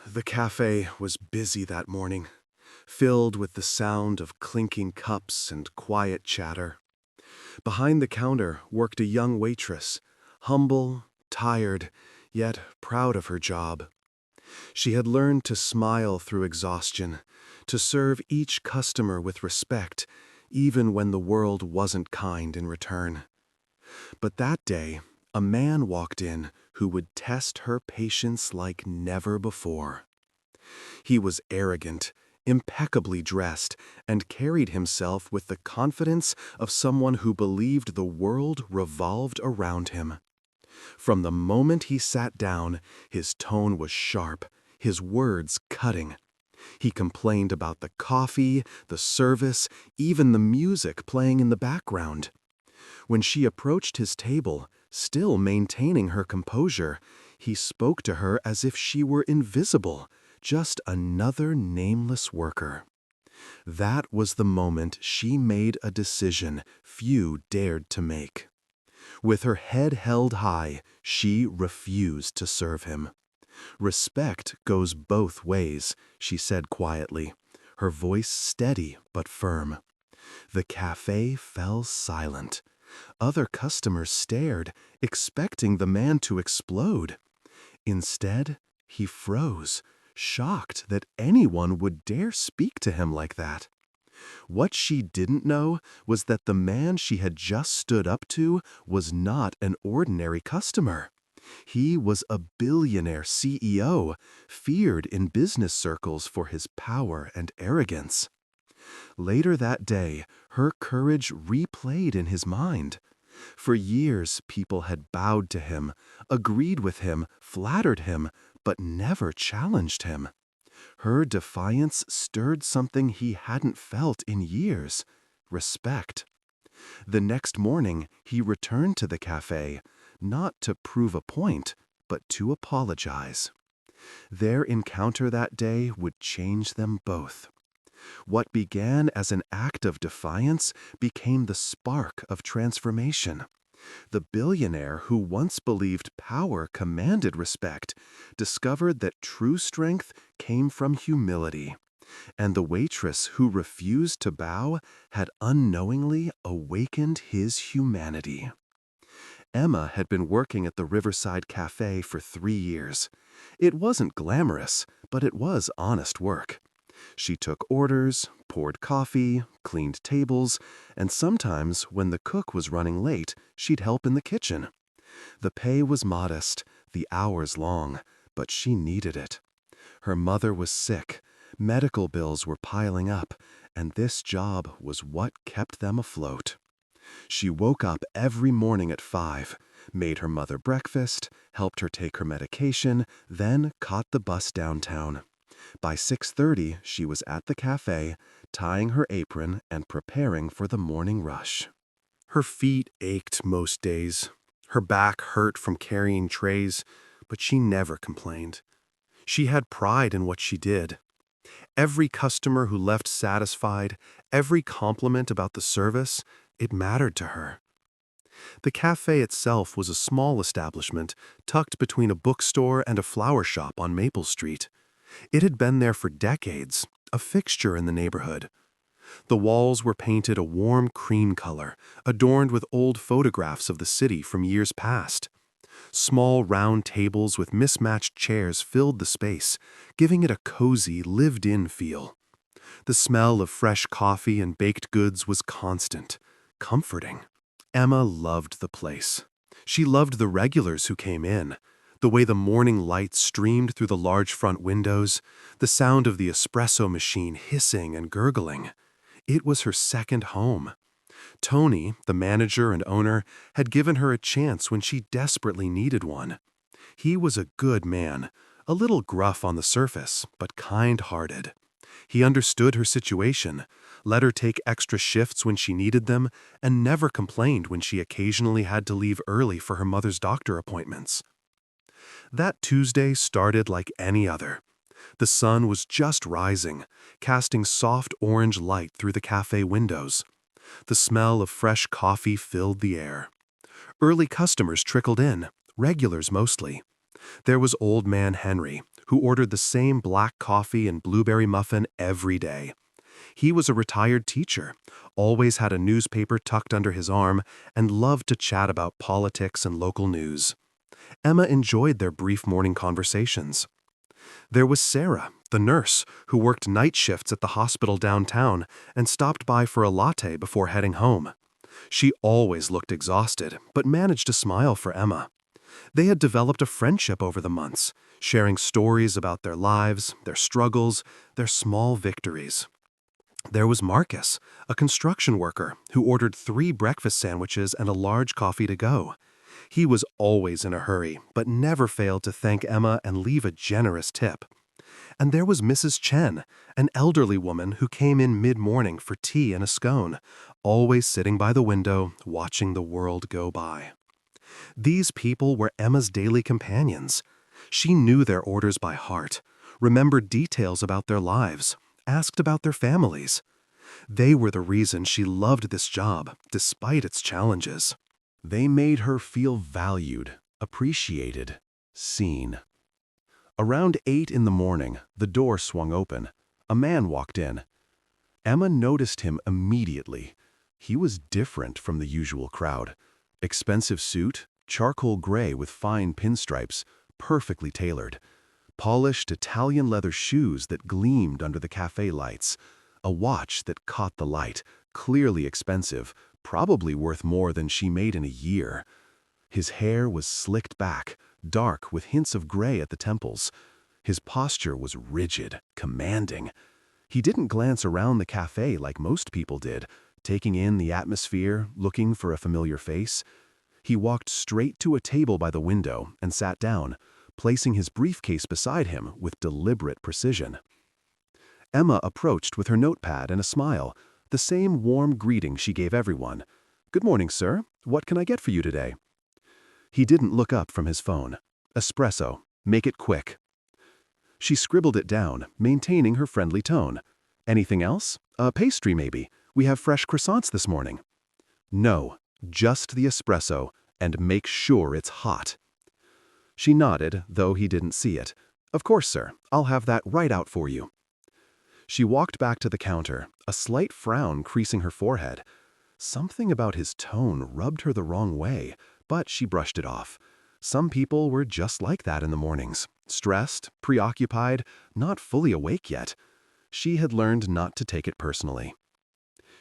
The cafe was busy that morning, filled with the sound of clinking cups and quiet chatter. Behind the counter worked a young waitress, humble, tired, yet proud of her job. She had learned to smile through exhaustion, to serve each customer with respect, even when the world wasn't kind in return. But that day, a man walked in who would test her patience like never before. He was arrogant, impeccably dressed, and carried himself with the confidence of someone who believed the world revolved around him. From the moment he sat down, his tone was sharp, his words cutting. He complained about the coffee, the service, even the music playing in the background. When she approached his table, still maintaining her composure, he spoke to her as if she were invisible, just another nameless worker. That was the moment she made a decision few dared to make. With her head held high, she refused to serve him. "Respect goes both ways," she said quietly, her voice steady but firm. The cafe fell silent. Other customers stared, expecting the man to explode. Instead, he froze, shocked that anyone would dare speak to him like that. What she didn't know was that the man she had just stood up to was not an ordinary customer. He was a billionaire CEO, feared in business circles for his power and arrogance. Later that day, her courage replayed in his mind. For years, people had bowed to him, agreed with him, flattered him, but never challenged him. Her defiance stirred something he hadn't felt in years: respect. The next morning, he returned to the cafe, not to prove a point, but to apologize. Their encounter that day would change them both. What began as an act of defiance became the spark of transformation. The billionaire who once believed power commanded respect discovered that true strength came from humility, and the waitress who refused to bow had unknowingly awakened his humanity. Emma had been working at the Riverside Cafe for 3 years. It wasn't glamorous, but it was honest work. She took orders, poured coffee, cleaned tables, and sometimes, when the cook was running late, she'd help in the kitchen. The pay was modest, the hours long, but she needed it. Her mother was sick, medical bills were piling up, and this job was what kept them afloat. She woke up every morning at 5, made her mother breakfast, helped her take her medication, then caught the bus downtown. By 6:30, she was at the cafe, tying her apron and preparing for the morning rush. Her feet ached most days. Her back hurt from carrying trays, but she never complained. She had pride in what she did. Every customer who left satisfied, every compliment about the service, it mattered to her. The cafe itself was a small establishment tucked between a bookstore and a flower shop on Maple Street. It had been there for decades, a fixture in the neighborhood. The walls were painted a warm cream color, adorned with old photographs of the city from years past. Small round tables with mismatched chairs filled the space, giving it a cozy, lived-in feel. The smell of fresh coffee and baked goods was constant, comforting. Emma loved the place. She loved the regulars who came in, the way the morning light streamed through the large front windows, the sound of the espresso machine hissing and gurgling. It was her second home. Tony, the manager and owner, had given her a chance when she desperately needed one. He was a good man, a little gruff on the surface, but kind-hearted. He understood her situation, let her take extra shifts when she needed them, and never complained when she occasionally had to leave early for her mother's doctor appointments. That Tuesday started like any other. The sun was just rising, casting soft orange light through the cafe windows. The smell of fresh coffee filled the air. Early customers trickled in, regulars mostly. There was Old Man Henry, who ordered the same black coffee and blueberry muffin every day. He was a retired teacher, always had a newspaper tucked under his arm, and loved to chat about politics and local news. Emma enjoyed their brief morning conversations. There was Sarah, the nurse, who worked night shifts at the hospital downtown and stopped by for a latte before heading home. She always looked exhausted, but managed to smile for Emma. They had developed a friendship over the months, sharing stories about their lives, their struggles, their small victories. There was Marcus, a construction worker who ordered 3 breakfast sandwiches and a large coffee to go. He was always in a hurry, but never failed to thank Emma and leave a generous tip. And there was Mrs. Chen, an elderly woman who came in mid-morning for tea and a scone, always sitting by the window, watching the world go by. These people were Emma's daily companions. She knew their orders by heart, remembered details about their lives, asked about their families. They were the reason she loved this job, despite its challenges. They made her feel valued, appreciated, seen. Around 8 in the morning, the door swung open. A man walked in. Emma noticed him immediately. He was different from the usual crowd. Expensive suit, charcoal gray with fine pinstripes, perfectly tailored. Polished Italian leather shoes that gleamed under the cafe lights. A watch that caught the light, clearly expensive, probably worth more than she made in a year. His hair was slicked back, dark with hints of gray at the temples. His posture was rigid, commanding. He didn't glance around the cafe like most people did, taking in the atmosphere, looking for a familiar face. He walked straight to a table by the window and sat down, placing his briefcase beside him with deliberate precision. Emma approached with her notepad and a smile, the same warm greeting she gave everyone. "Good morning, sir. What can I get for you today?" He didn't look up from his phone. "Espresso. Make it quick." She scribbled it down, maintaining her friendly tone. "Anything else? A pastry, maybe. We have fresh croissants this morning." "No, just the espresso, and make sure it's hot." She nodded, though he didn't see it. "Of course, sir. I'll have that right out for you." She walked back to the counter, a slight frown creasing her forehead. Something about his tone rubbed her the wrong way, but she brushed it off. Some people were just like that in the mornings, stressed, preoccupied, not fully awake yet. She had learned not to take it personally.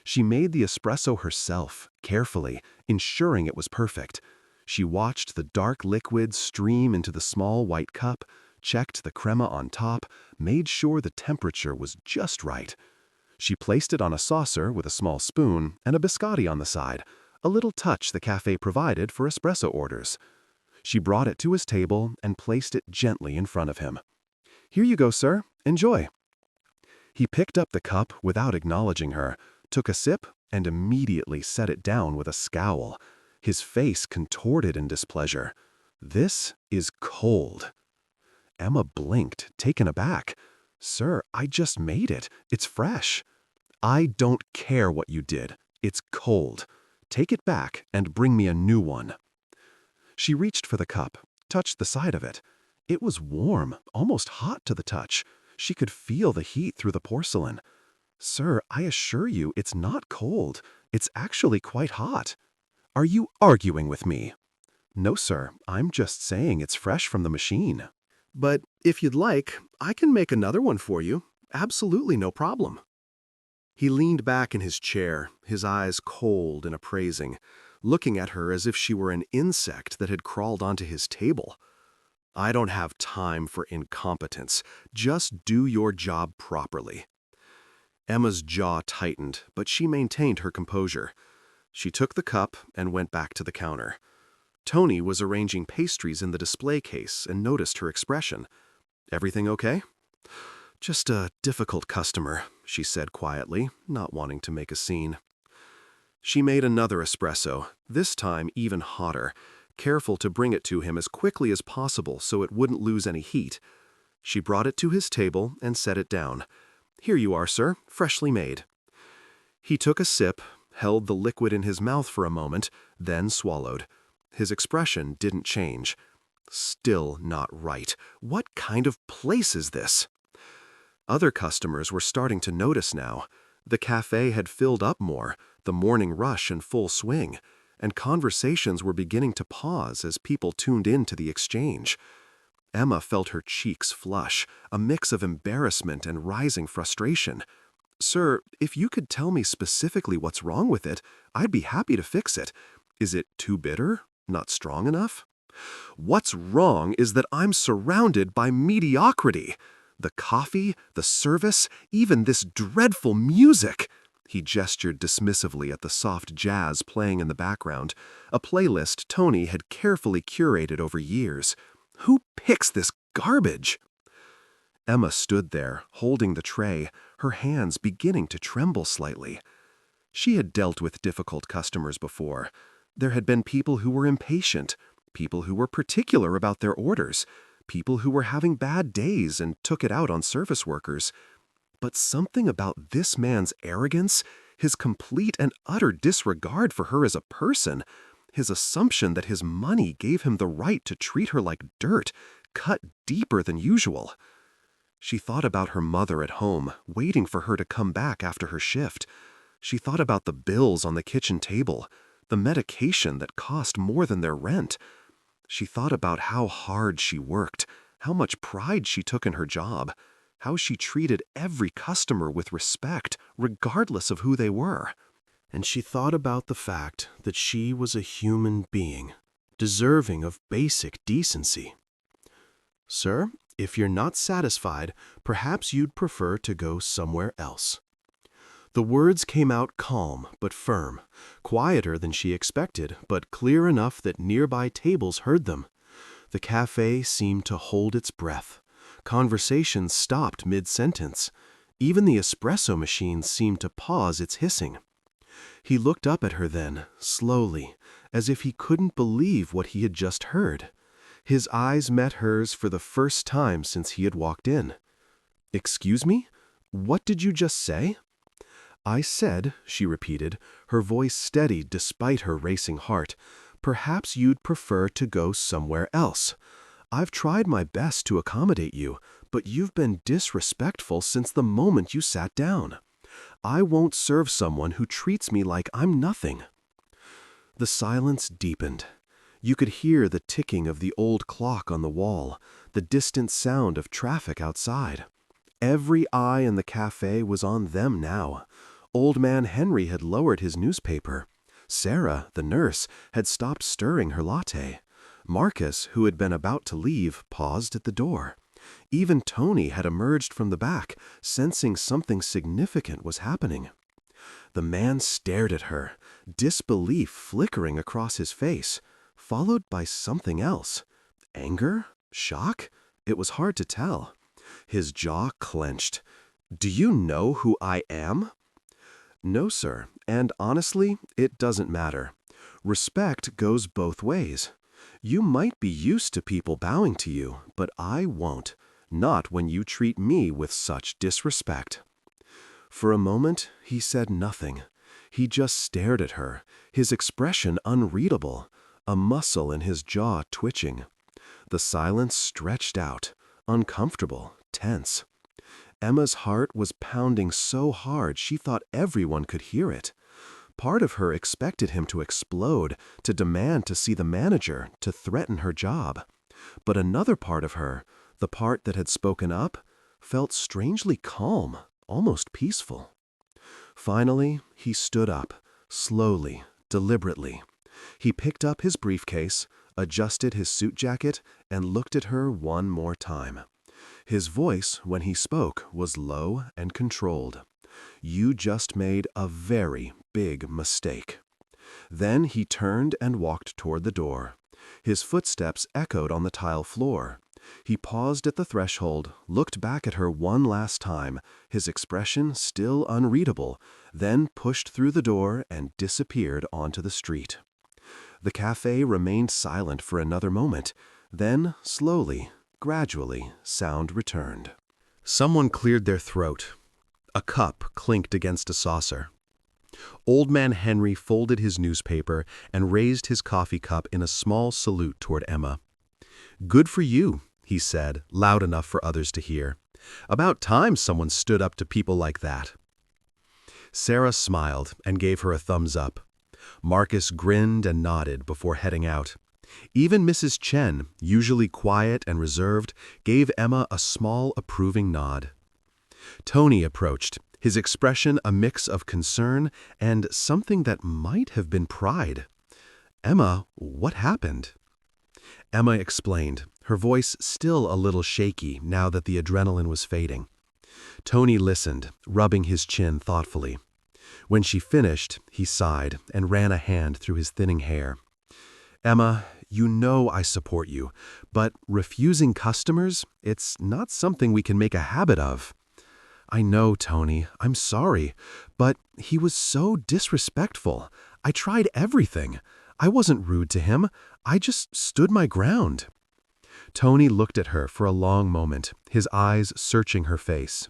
She made the espresso herself, carefully, ensuring it was perfect. She watched the dark liquid stream into the small white cup, checked the crema on top, made sure the temperature was just right. She placed it on a saucer with a small spoon and a biscotti on the side, a little touch the cafe provided for espresso orders. She brought it to his table and placed it gently in front of him. "Here you go, sir. Enjoy." He picked up the cup without acknowledging her, took a sip, and immediately set it down with a scowl. His face contorted in displeasure. "This is cold." Emma blinked, taken aback. "Sir, I just made it. It's fresh." "I don't care what you did. It's cold. Take it back and bring me a new one." She reached for the cup, touched the side of it. It was warm, almost hot to the touch. She could feel the heat through the porcelain. "Sir, I assure you it's not cold. It's actually quite hot." "Are you arguing with me?" "No, sir. I'm just saying it's fresh from the machine." "But if you'd like, I can make another one for you. Absolutely no problem." He leaned back in his chair, his eyes cold and appraising, looking at her as if she were an insect that had crawled onto his table. "I don't have time for incompetence. Just do your job properly." Emma's jaw tightened, but she maintained her composure. She took the cup and went back to the counter. Tony was arranging pastries in the display case and noticed her expression. "Everything okay?" "Just a difficult customer," she said quietly, not wanting to make a scene. She made another espresso, this time even hotter, careful to bring it to him as quickly as possible so it wouldn't lose any heat. She brought it to his table and set it down. "Here you are, sir, freshly made." He took a sip, held the liquid in his mouth for a moment, then swallowed. His expression didn't change. Still not right. What kind of place is this? Other customers were starting to notice now. The cafe had filled up more, the morning rush in full swing, and conversations were beginning to pause as people tuned in to the exchange. Emma felt her cheeks flush, a mix of embarrassment and rising frustration. "Sir, if you could tell me specifically what's wrong with it, I'd be happy to fix it. Is it too bitter? Not strong enough?" "What's wrong is that I'm surrounded by mediocrity. The coffee, the service, even this dreadful music." He gestured dismissively at the soft jazz playing in the background, a playlist Tony had carefully curated over years. Who picks this garbage? Emma stood there, holding the tray, her hands beginning to tremble slightly. She had dealt with difficult customers before. There had been people who were impatient, people who were particular about their orders, people who were having bad days and took it out on service workers. But something about this man's arrogance, his complete and utter disregard for her as a person, his assumption that his money gave him the right to treat her like dirt, cut deeper than usual. She thought about her mother at home, waiting for her to come back after her shift. She thought about the bills on the kitchen table, the medication that cost more than their rent. She thought about how hard she worked, how much pride she took in her job, how she treated every customer with respect, regardless of who they were. And she thought about the fact that she was a human being, deserving of basic decency. "Sir, if you're not satisfied, perhaps you'd prefer to go somewhere else." The words came out calm but firm, quieter than she expected, but clear enough that nearby tables heard them. The cafe seemed to hold its breath. Conversation stopped mid-sentence. Even the espresso machine seemed to pause its hissing. He looked up at her then, slowly, as if he couldn't believe what he had just heard. His eyes met hers for the first time since he had walked in. "Excuse me? What did you just say?" "I said," she repeated, her voice steady despite her racing heart, "perhaps you'd prefer to go somewhere else. I've tried my best to accommodate you, but you've been disrespectful since the moment you sat down. I won't serve someone who treats me like I'm nothing." The silence deepened. You could hear the ticking of the old clock on the wall, the distant sound of traffic outside. Every eye in the cafe was on them now. Old man Henry had lowered his newspaper. Sarah, the nurse, had stopped stirring her latte. Marcus, who had been about to leave, paused at the door. Even Tony had emerged from the back, sensing something significant was happening. The man stared at her, disbelief flickering across his face, followed by something else. Anger? Shock? It was hard to tell. His jaw clenched. "Do you know who I am?" "No, sir, and honestly, it doesn't matter. Respect goes both ways. You might be used to people bowing to you, but I won't. Not when you treat me with such disrespect." For a moment, he said nothing. He just stared at her, his expression unreadable, a muscle in his jaw twitching. The silence stretched out, uncomfortable, tense. Emma's heart was pounding so hard she thought everyone could hear it. Part of her expected him to explode, to demand to see the manager, to threaten her job. But another part of her, the part that had spoken up, felt strangely calm, almost peaceful. Finally, he stood up, slowly, deliberately. He picked up his briefcase, adjusted his suit jacket, and looked at her one more time. His voice, when he spoke, was low and controlled. "You just made a very big mistake." Then he turned and walked toward the door. His footsteps echoed on the tile floor. He paused at the threshold, looked back at her one last time, his expression still unreadable, then pushed through the door and disappeared onto the street. The cafe remained silent for another moment. Then, slowly, gradually, sound returned. Someone cleared their throat. A cup clinked against a saucer. Old man Henry folded his newspaper and raised his coffee cup in a small salute toward Emma. "Good for you," he said, loud enough for others to hear. "About time someone stood up to people like that." Sarah smiled and gave her a thumbs up. Marcus grinned and nodded before heading out. Even Mrs. Chen, usually quiet and reserved, gave Emma a small approving nod. Tony approached, his expression a mix of concern and something that might have been pride. "Emma, what happened?" Emma explained, her voice still a little shaky now that the adrenaline was fading. Tony listened, rubbing his chin thoughtfully. When she finished, he sighed and ran a hand through his thinning hair. "Emma, you know I support you, but refusing customers, it's not something we can make a habit of." "I know, Tony, I'm sorry, but he was so disrespectful. I tried everything. I wasn't rude to him. I just stood my ground." Tony looked at her for a long moment, his eyes searching her face.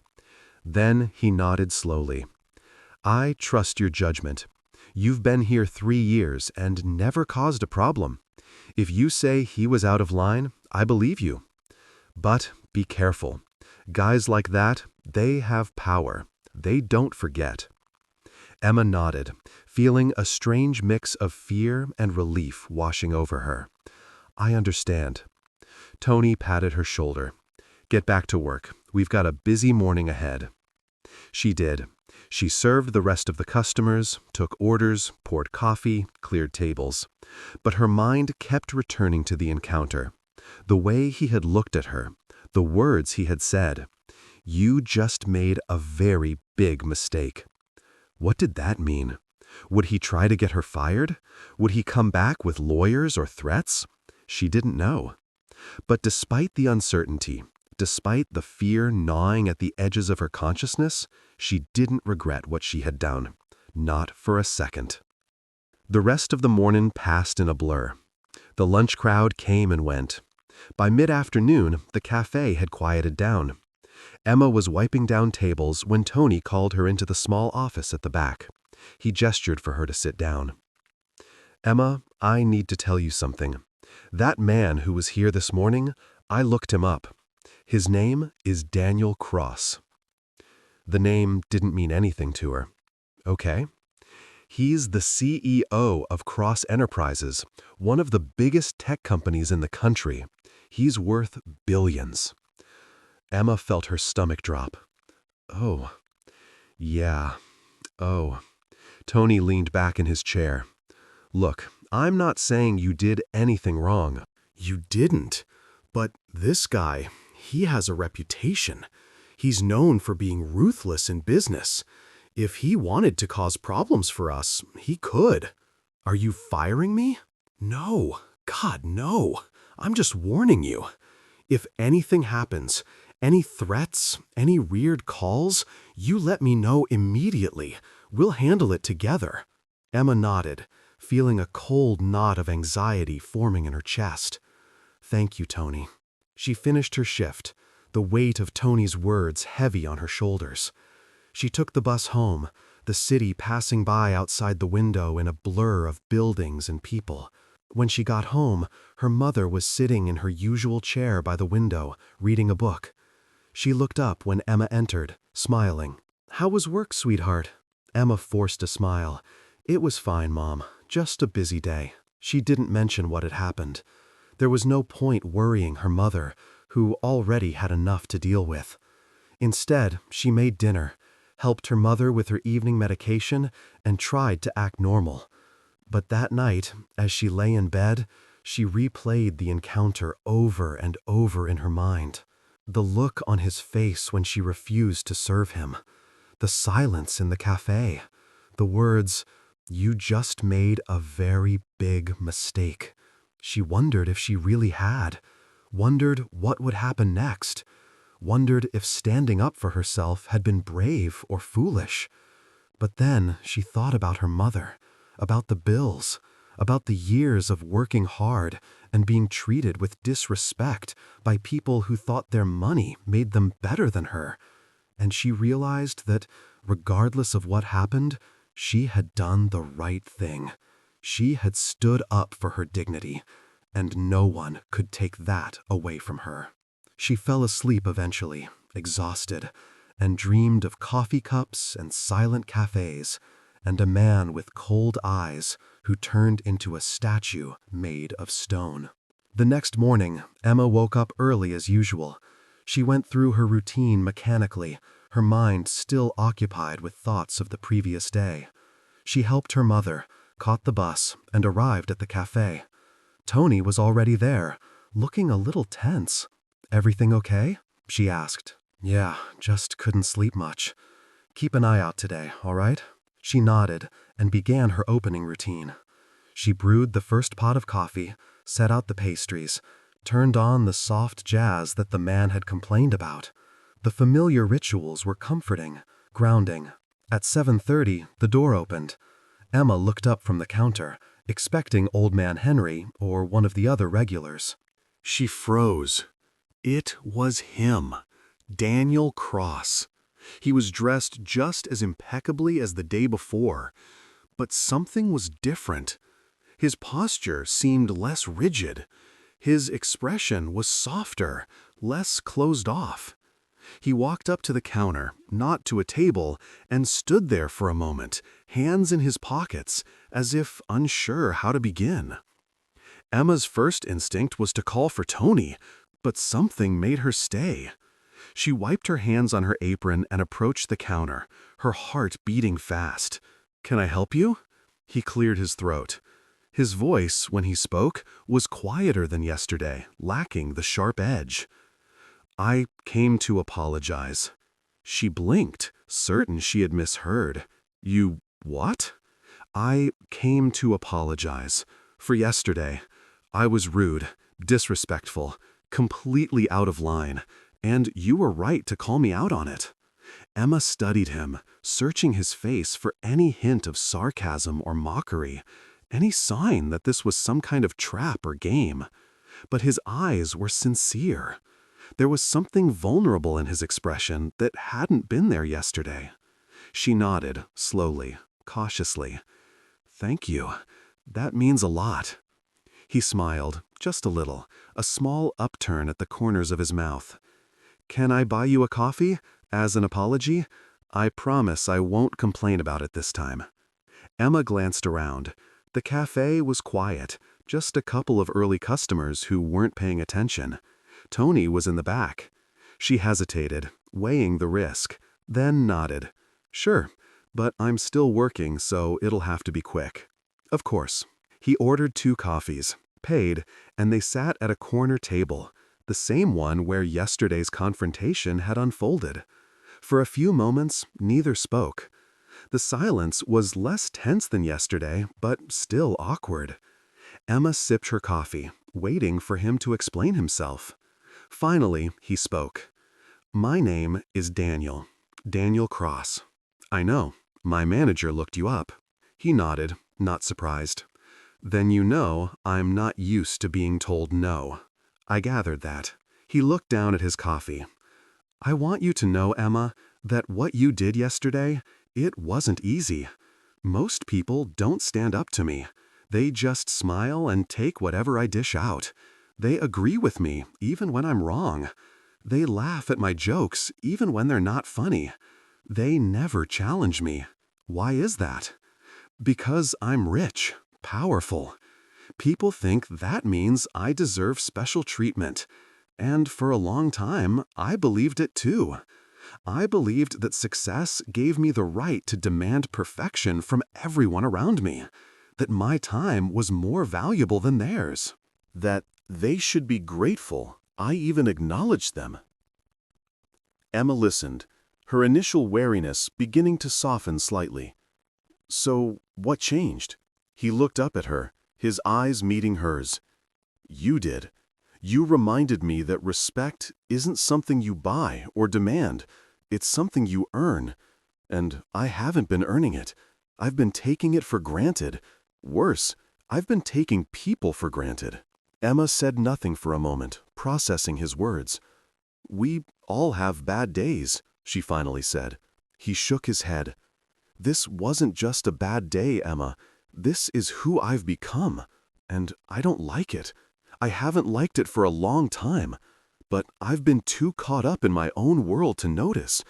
Then he nodded slowly. "I trust your judgment. You've been here 3 years and never caused a problem. If you say he was out of line, I believe you. But be careful. Guys like that, they have power. They don't forget." Emma nodded, feeling a strange mix of fear and relief washing over her. "I understand." Tony patted her shoulder. "Get back to work. We've got a busy morning ahead." She did. She served the rest of the customers, took orders, poured coffee, cleared tables. But her mind kept returning to the encounter. The way he had looked at her, the words he had said. "You just made a very big mistake." What did that mean? Would he try to get her fired? Would he come back with lawyers or threats? She didn't know. But despite the uncertainty, despite the fear gnawing at the edges of her consciousness, she didn't regret what she had done. Not for a second. The rest of the morning passed in a blur. The lunch crowd came and went. By mid-afternoon, the cafe had quieted down. Emma was wiping down tables when Tony called her into the small office at the back. He gestured for her to sit down. "Emma, I need to tell you something. That man who was here this morning, I looked him up. His name is Daniel Cross." The name didn't mean anything to her. "Okay." "He's the CEO of Cross Enterprises, one of the biggest tech companies in the country. He's worth billions." Emma felt her stomach drop. "Oh. Yeah. Oh." Tony leaned back in his chair. "Look, I'm not saying you did anything wrong. You didn't. But this guy, he has a reputation. He's known for being ruthless in business. If he wanted to cause problems for us, he could." "Are you firing me?" "No. God, no. I'm just warning you. If anything happens, any threats, any weird calls, you let me know immediately. We'll handle it together." Emma nodded, feeling a cold knot of anxiety forming in her chest. "Thank you, Tony." She finished her shift, the weight of Tony's words heavy on her shoulders. She took the bus home, the city passing by outside the window in a blur of buildings and people. When she got home, her mother was sitting in her usual chair by the window, reading a book. She looked up when Emma entered, smiling. "How was work, sweetheart?" Emma forced a smile. "It was fine, Mom. Just a busy day." She didn't mention what had happened. There was no point worrying her mother, who already had enough to deal with. Instead, she made dinner, helped her mother with her evening medication, and tried to act normal. But that night, as she lay in bed, she replayed the encounter over and over in her mind. The look on his face when she refused to serve him. The silence in the cafe. The words, "You just made a very big mistake." She wondered if she really had. Wondered what would happen next. Wondered if standing up for herself had been brave or foolish. But then she thought about her mother, about the bills, about the years of working hard and being treated with disrespect by people who thought their money made them better than her. And she realized that, regardless of what happened, she had done the right thing. She had stood up for her dignity, and no one could take that away from her. She fell asleep eventually, exhausted, and dreamed of coffee cups and silent cafes, and a man with cold eyes who turned into a statue made of stone. The next morning, Emma woke up early as usual. She went through her routine mechanically, her mind still occupied with thoughts of the previous day. She helped her mother, caught the bus, and arrived at the cafe. Tony was already there, looking a little tense. "Everything okay?" she asked. "Yeah, just couldn't sleep much. Keep an eye out today, all right?" She nodded and began her opening routine. She brewed the first pot of coffee, set out the pastries, turned on the soft jazz that the man had complained about. The familiar rituals were comforting, grounding. At 7:30, the door opened. Emma looked up from the counter, expecting Old Man Henry or one of the other regulars. She froze. It was him, Daniel Cross. He was dressed just as impeccably as the day before, but something was different. His posture seemed less rigid. His expression was softer, less closed off. He walked up to the counter, not to a table, and stood there for a moment, hands in his pockets, as if unsure how to begin. Emma's first instinct was to call for Tony, but something made her stay. She wiped her hands on her apron and approached the counter, her heart beating fast. "Can I help you?" He cleared his throat. His voice, when he spoke, was quieter than yesterday, lacking the sharp edge. "I came to apologize." She blinked, certain she had misheard. "You what?" "I came to apologize. For yesterday. I was rude, disrespectful, completely out of line, and you were right to call me out on it." Emma studied him, searching his face for any hint of sarcasm or mockery, any sign that this was some kind of trap or game. But his eyes were sincere. There was something vulnerable in his expression that hadn't been there yesterday. She nodded, slowly, cautiously. "Thank you. That means a lot." He smiled, just a little, a small upturn at the corners of his mouth. "Can I buy you a coffee? As an apology? I promise I won't complain about it this time." Emma glanced around. The cafe was quiet, just a couple of early customers who weren't paying attention. Tony was in the back. She hesitated, weighing the risk, then nodded. "Sure, but I'm still working, so it'll have to be quick." "Of course." He ordered 2 coffees, paid, and they sat at a corner table, the same one where yesterday's confrontation had unfolded. For a few moments, neither spoke. The silence was less tense than yesterday, but still awkward. Emma sipped her coffee, waiting for him to explain himself. Finally, he spoke. "My name is Daniel. Daniel Cross." "I know. My manager looked you up." He nodded, not surprised. "Then you know I'm not used to being told no." "I gathered that." He looked down at his coffee. "I want you to know, Emma, that what you did yesterday, it wasn't easy. Most people don't stand up to me. They just smile and take whatever I dish out. They agree with me, even when I'm wrong. They laugh at my jokes, even when they're not funny. They never challenge me. Why is that? Because I'm rich, powerful. People think that means I deserve special treatment. And for a long time, I believed it too. I believed that success gave me the right to demand perfection from everyone around me, that my time was more valuable than theirs, that they should be grateful I even acknowledged them." Emma listened, her initial wariness beginning to soften slightly. "So, what changed?" He looked up at her, his eyes meeting hers. "You did. You reminded me that respect isn't something you buy or demand. It's something you earn. And I haven't been earning it. I've been taking it for granted. Worse, I've been taking people for granted." Emma said nothing for a moment, processing his words. "We all have bad days," she finally said. He shook his head. "This wasn't just a bad day, Emma. This is who I've become. And I don't like it. I haven't liked it for a long time, but I've been too caught up in my own world to notice,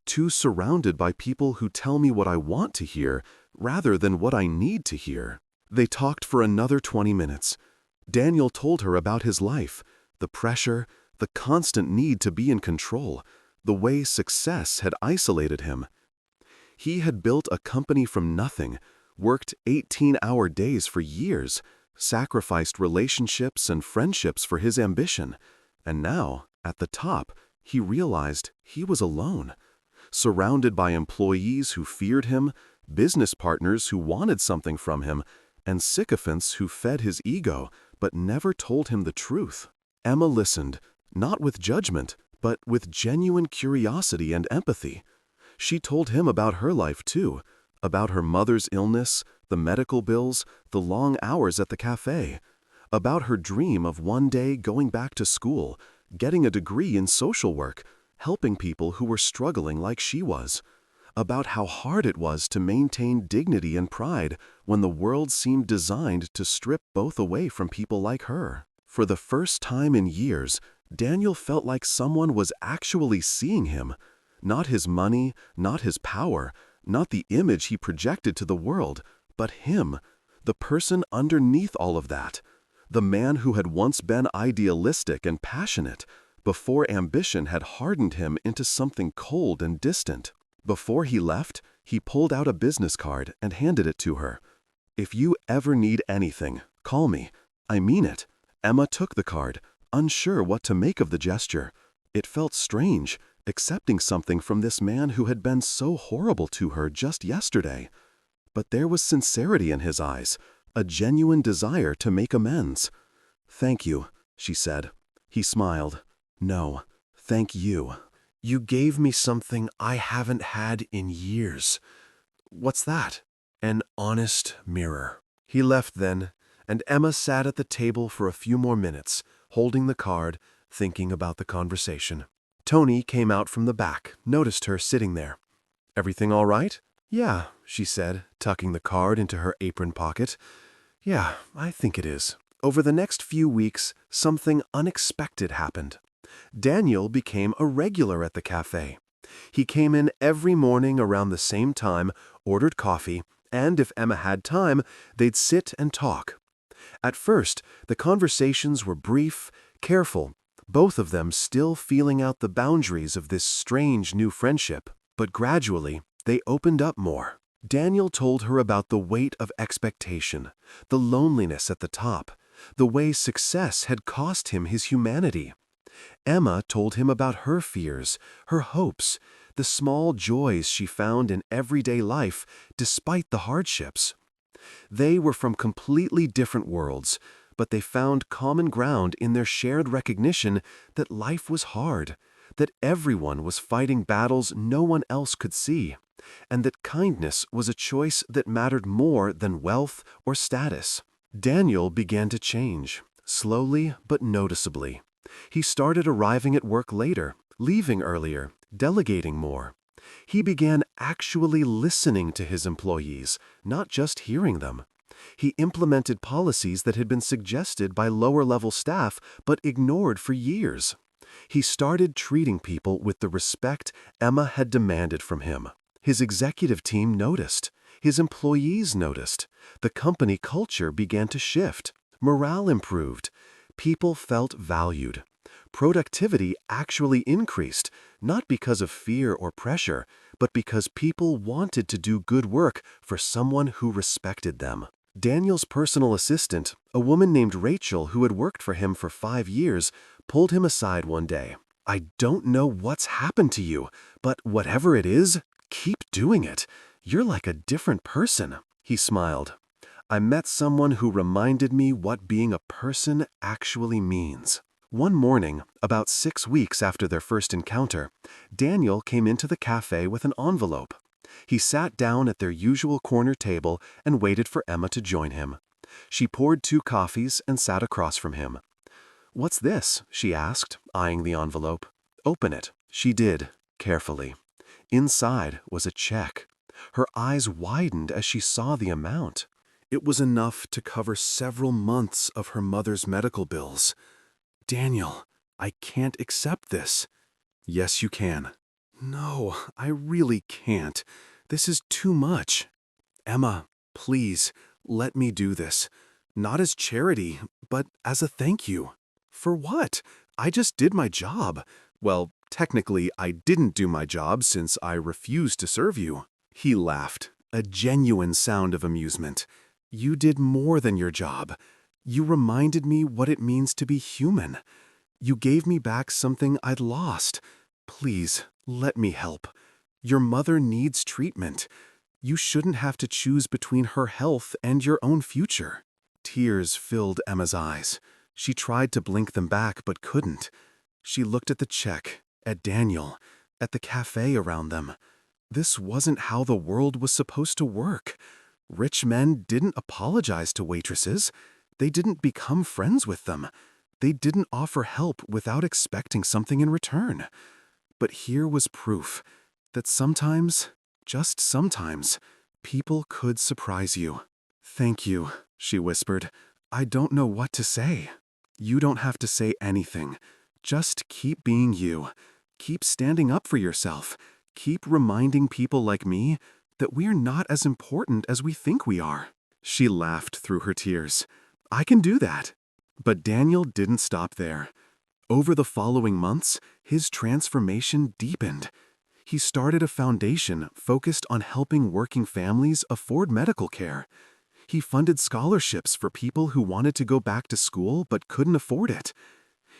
too surrounded by people who tell me what I want to hear rather than what I need to hear." They talked for another 20 minutes. Daniel told her about his life, the pressure, the constant need to be in control, the way success had isolated him. He had built a company from nothing, worked 18-hour days for years, sacrificed relationships and friendships for his ambition, and now, at the top, he realized he was alone, surrounded by employees who feared him, business partners who wanted something from him, and sycophants who fed his ego but never told him the truth. Emma listened, not with judgment, but with genuine curiosity and empathy. She told him about her life too, about her mother's illness, the medical bills, the long hours at the cafe, about her dream of one day going back to school, getting a degree in social work, helping people who were struggling like she was, about how hard it was to maintain dignity and pride when the world seemed designed to strip both away from people like her. For the first time in years, Daniel felt like someone was actually seeing him, not his money, not his power, not the image he projected to the world, but him, the person underneath all of that, the man who had once been idealistic and passionate, before ambition had hardened him into something cold and distant. Before he left, he pulled out a business card and handed it to her. "If you ever need anything, call me. I mean it." Emma took the card, unsure what to make of the gesture. It felt strange, accepting something from this man who had been so horrible to her just yesterday. But there was sincerity in his eyes, a genuine desire to make amends. "Thank you," she said. He smiled. "No, thank you. You gave me something I haven't had in years." "What's that?" "An honest mirror." He left then, and Emma sat at the table for a few more minutes, holding the card, thinking about the conversation. Tony came out from the back, noticed her sitting there. "Everything all right?" "Yeah," she said, tucking the card into her apron pocket. "Yeah, I think it is." Over the next few weeks, something unexpected happened. Daniel became a regular at the cafe. He came in every morning around the same time, ordered coffee, and if Emma had time, they'd sit and talk. At first, the conversations were brief, careful, both of them still feeling out the boundaries of this strange new friendship. But gradually, they opened up more. Daniel told her about the weight of expectation, the loneliness at the top, the way success had cost him his humanity. Emma told him about her fears, her hopes, the small joys she found in everyday life despite the hardships. They were from completely different worlds, but they found common ground in their shared recognition that life was hard, that everyone was fighting battles no one else could see, and that kindness was a choice that mattered more than wealth or status. Daniel began to change, slowly but noticeably. He started arriving at work later, leaving earlier, delegating more. He began actually listening to his employees, not just hearing them. He implemented policies that had been suggested by lower-level staff but ignored for years. He started treating people with the respect Emma had demanded from him. His executive team noticed. His employees noticed. The company culture began to shift. Morale improved. People felt valued. Productivity actually increased, not because of fear or pressure, but because people wanted to do good work for someone who respected them. Daniel's personal assistant, a woman named Rachel who had worked for him for 5 years, pulled him aside one day. "I don't know what's happened to you, but whatever it is, keep doing it. You're like a different person." He smiled. "I met someone who reminded me what being a person actually means." One morning, about 6 weeks after their first encounter, Daniel came into the cafe with an envelope. He sat down at their usual corner table and waited for Emma to join him. She poured 2 coffees and sat across from him. "What's this?" she asked, eyeing the envelope. "Open it." She did, carefully. Inside was a check. Her eyes widened as she saw the amount. It was enough to cover several months of her mother's medical bills. "Daniel, I can't accept this." "Yes, you can." "No, I really can't. This is too much." "Emma, please, let me do this. Not as charity, but as a thank you." "For what? I just did my job." "Well, technically, I didn't do my job since I refused to serve you." He laughed, a genuine sound of amusement. "You did more than your job. You reminded me what it means to be human. You gave me back something I'd lost. Please, let me help. Your mother needs treatment. You shouldn't have to choose between her health and your own future." Tears filled Emma's eyes. She tried to blink them back but couldn't. She looked at the check, at Daniel, at the cafe around them. This wasn't how the world was supposed to work. Rich men didn't apologize to waitresses. They didn't become friends with them. They didn't offer help without expecting something in return. But here was proof that sometimes, just sometimes, people could surprise you. "Thank you," she whispered. "I don't know what to say." "You don't have to say anything. Just keep being you. Keep standing up for yourself. Keep reminding people like me that we're not as important as we think we are." She laughed through her tears. "I can do that." But Daniel didn't stop there. Over the following months, his transformation deepened. He started a foundation focused on helping working families afford medical care. He funded scholarships for people who wanted to go back to school but couldn't afford it.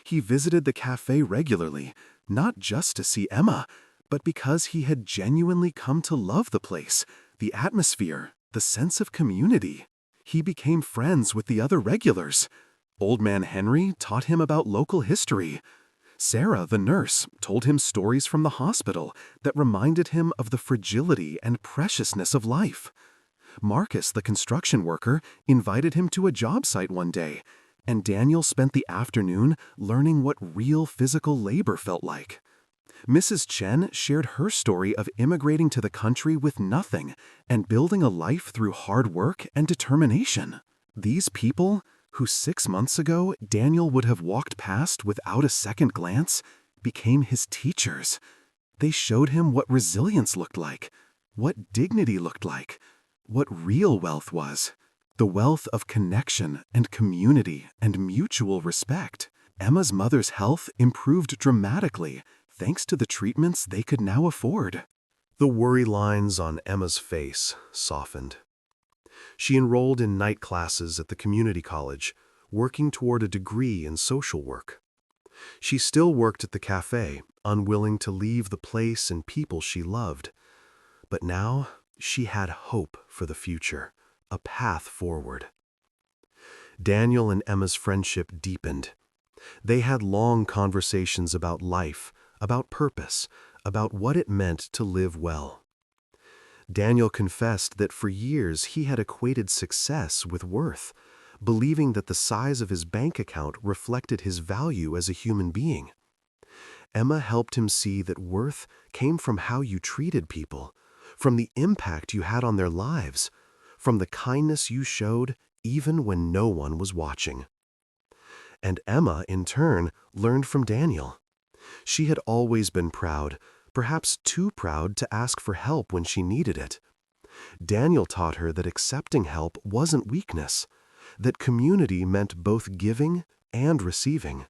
He visited the cafe regularly, not just to see Emma, but because he had genuinely come to love the place, the atmosphere, the sense of community. He became friends with the other regulars. Old Man Henry taught him about local history. Sarah, the nurse, told him stories from the hospital that reminded him of the fragility and preciousness of life. Marcus, the construction worker, invited him to a job site one day, and Daniel spent the afternoon learning what real physical labor felt like. Mrs. Chen shared her story of immigrating to the country with nothing and building a life through hard work and determination. These people, who 6 months ago Daniel would have walked past without a second glance, became his teachers. They showed him what resilience looked like, what dignity looked like, what real wealth was. The wealth of connection and community and mutual respect. Emma's mother's health improved dramatically thanks to the treatments they could now afford. The worry lines on Emma's face softened. She enrolled in night classes at the community college, working toward a degree in social work. She still worked at the cafe, unwilling to leave the place and people she loved. But now she had hope for the future, a path forward. Daniel and Emma's friendship deepened. They had long conversations about life, about purpose, about what it meant to live well. Daniel confessed that for years he had equated success with worth, believing that the size of his bank account reflected his value as a human being. Emma helped him see that worth came from how you treated people, from the impact you had on their lives, from the kindness you showed even when no one was watching. And Emma, in turn, learned from Daniel. She had always been proud, perhaps too proud to ask for help when she needed it. Daniel taught her that accepting help wasn't weakness, that community meant both giving and receiving,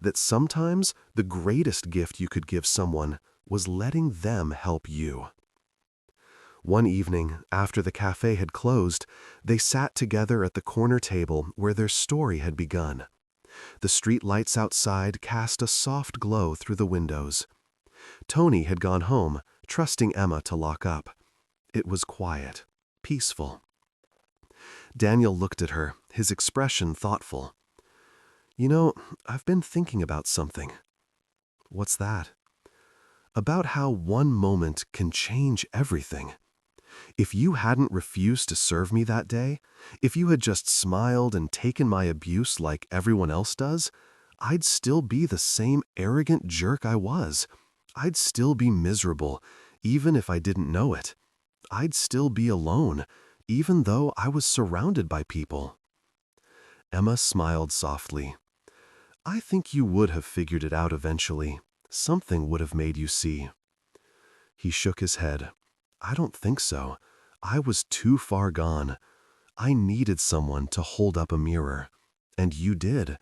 that sometimes the greatest gift you could give someone was letting them help you. One evening, after the cafe had closed, they sat together at the corner table where their story had begun. The street lights outside cast a soft glow through the windows. Tony had gone home, trusting Emma to lock up. It was quiet, peaceful. Daniel looked at her, his expression thoughtful. "You know, I've been thinking about something." "What's that?" "About how one moment can change everything. If you hadn't refused to serve me that day, if you had just smiled and taken my abuse like everyone else does, I'd still be the same arrogant jerk I was. I'd still be miserable, even if I didn't know it. I'd still be alone, even though I was surrounded by people. Emma smiled softly. I think you would have figured it out eventually. Something would have made you see. He shook his head. I don't think so. I was too far gone. I needed someone to hold up a mirror. And you did.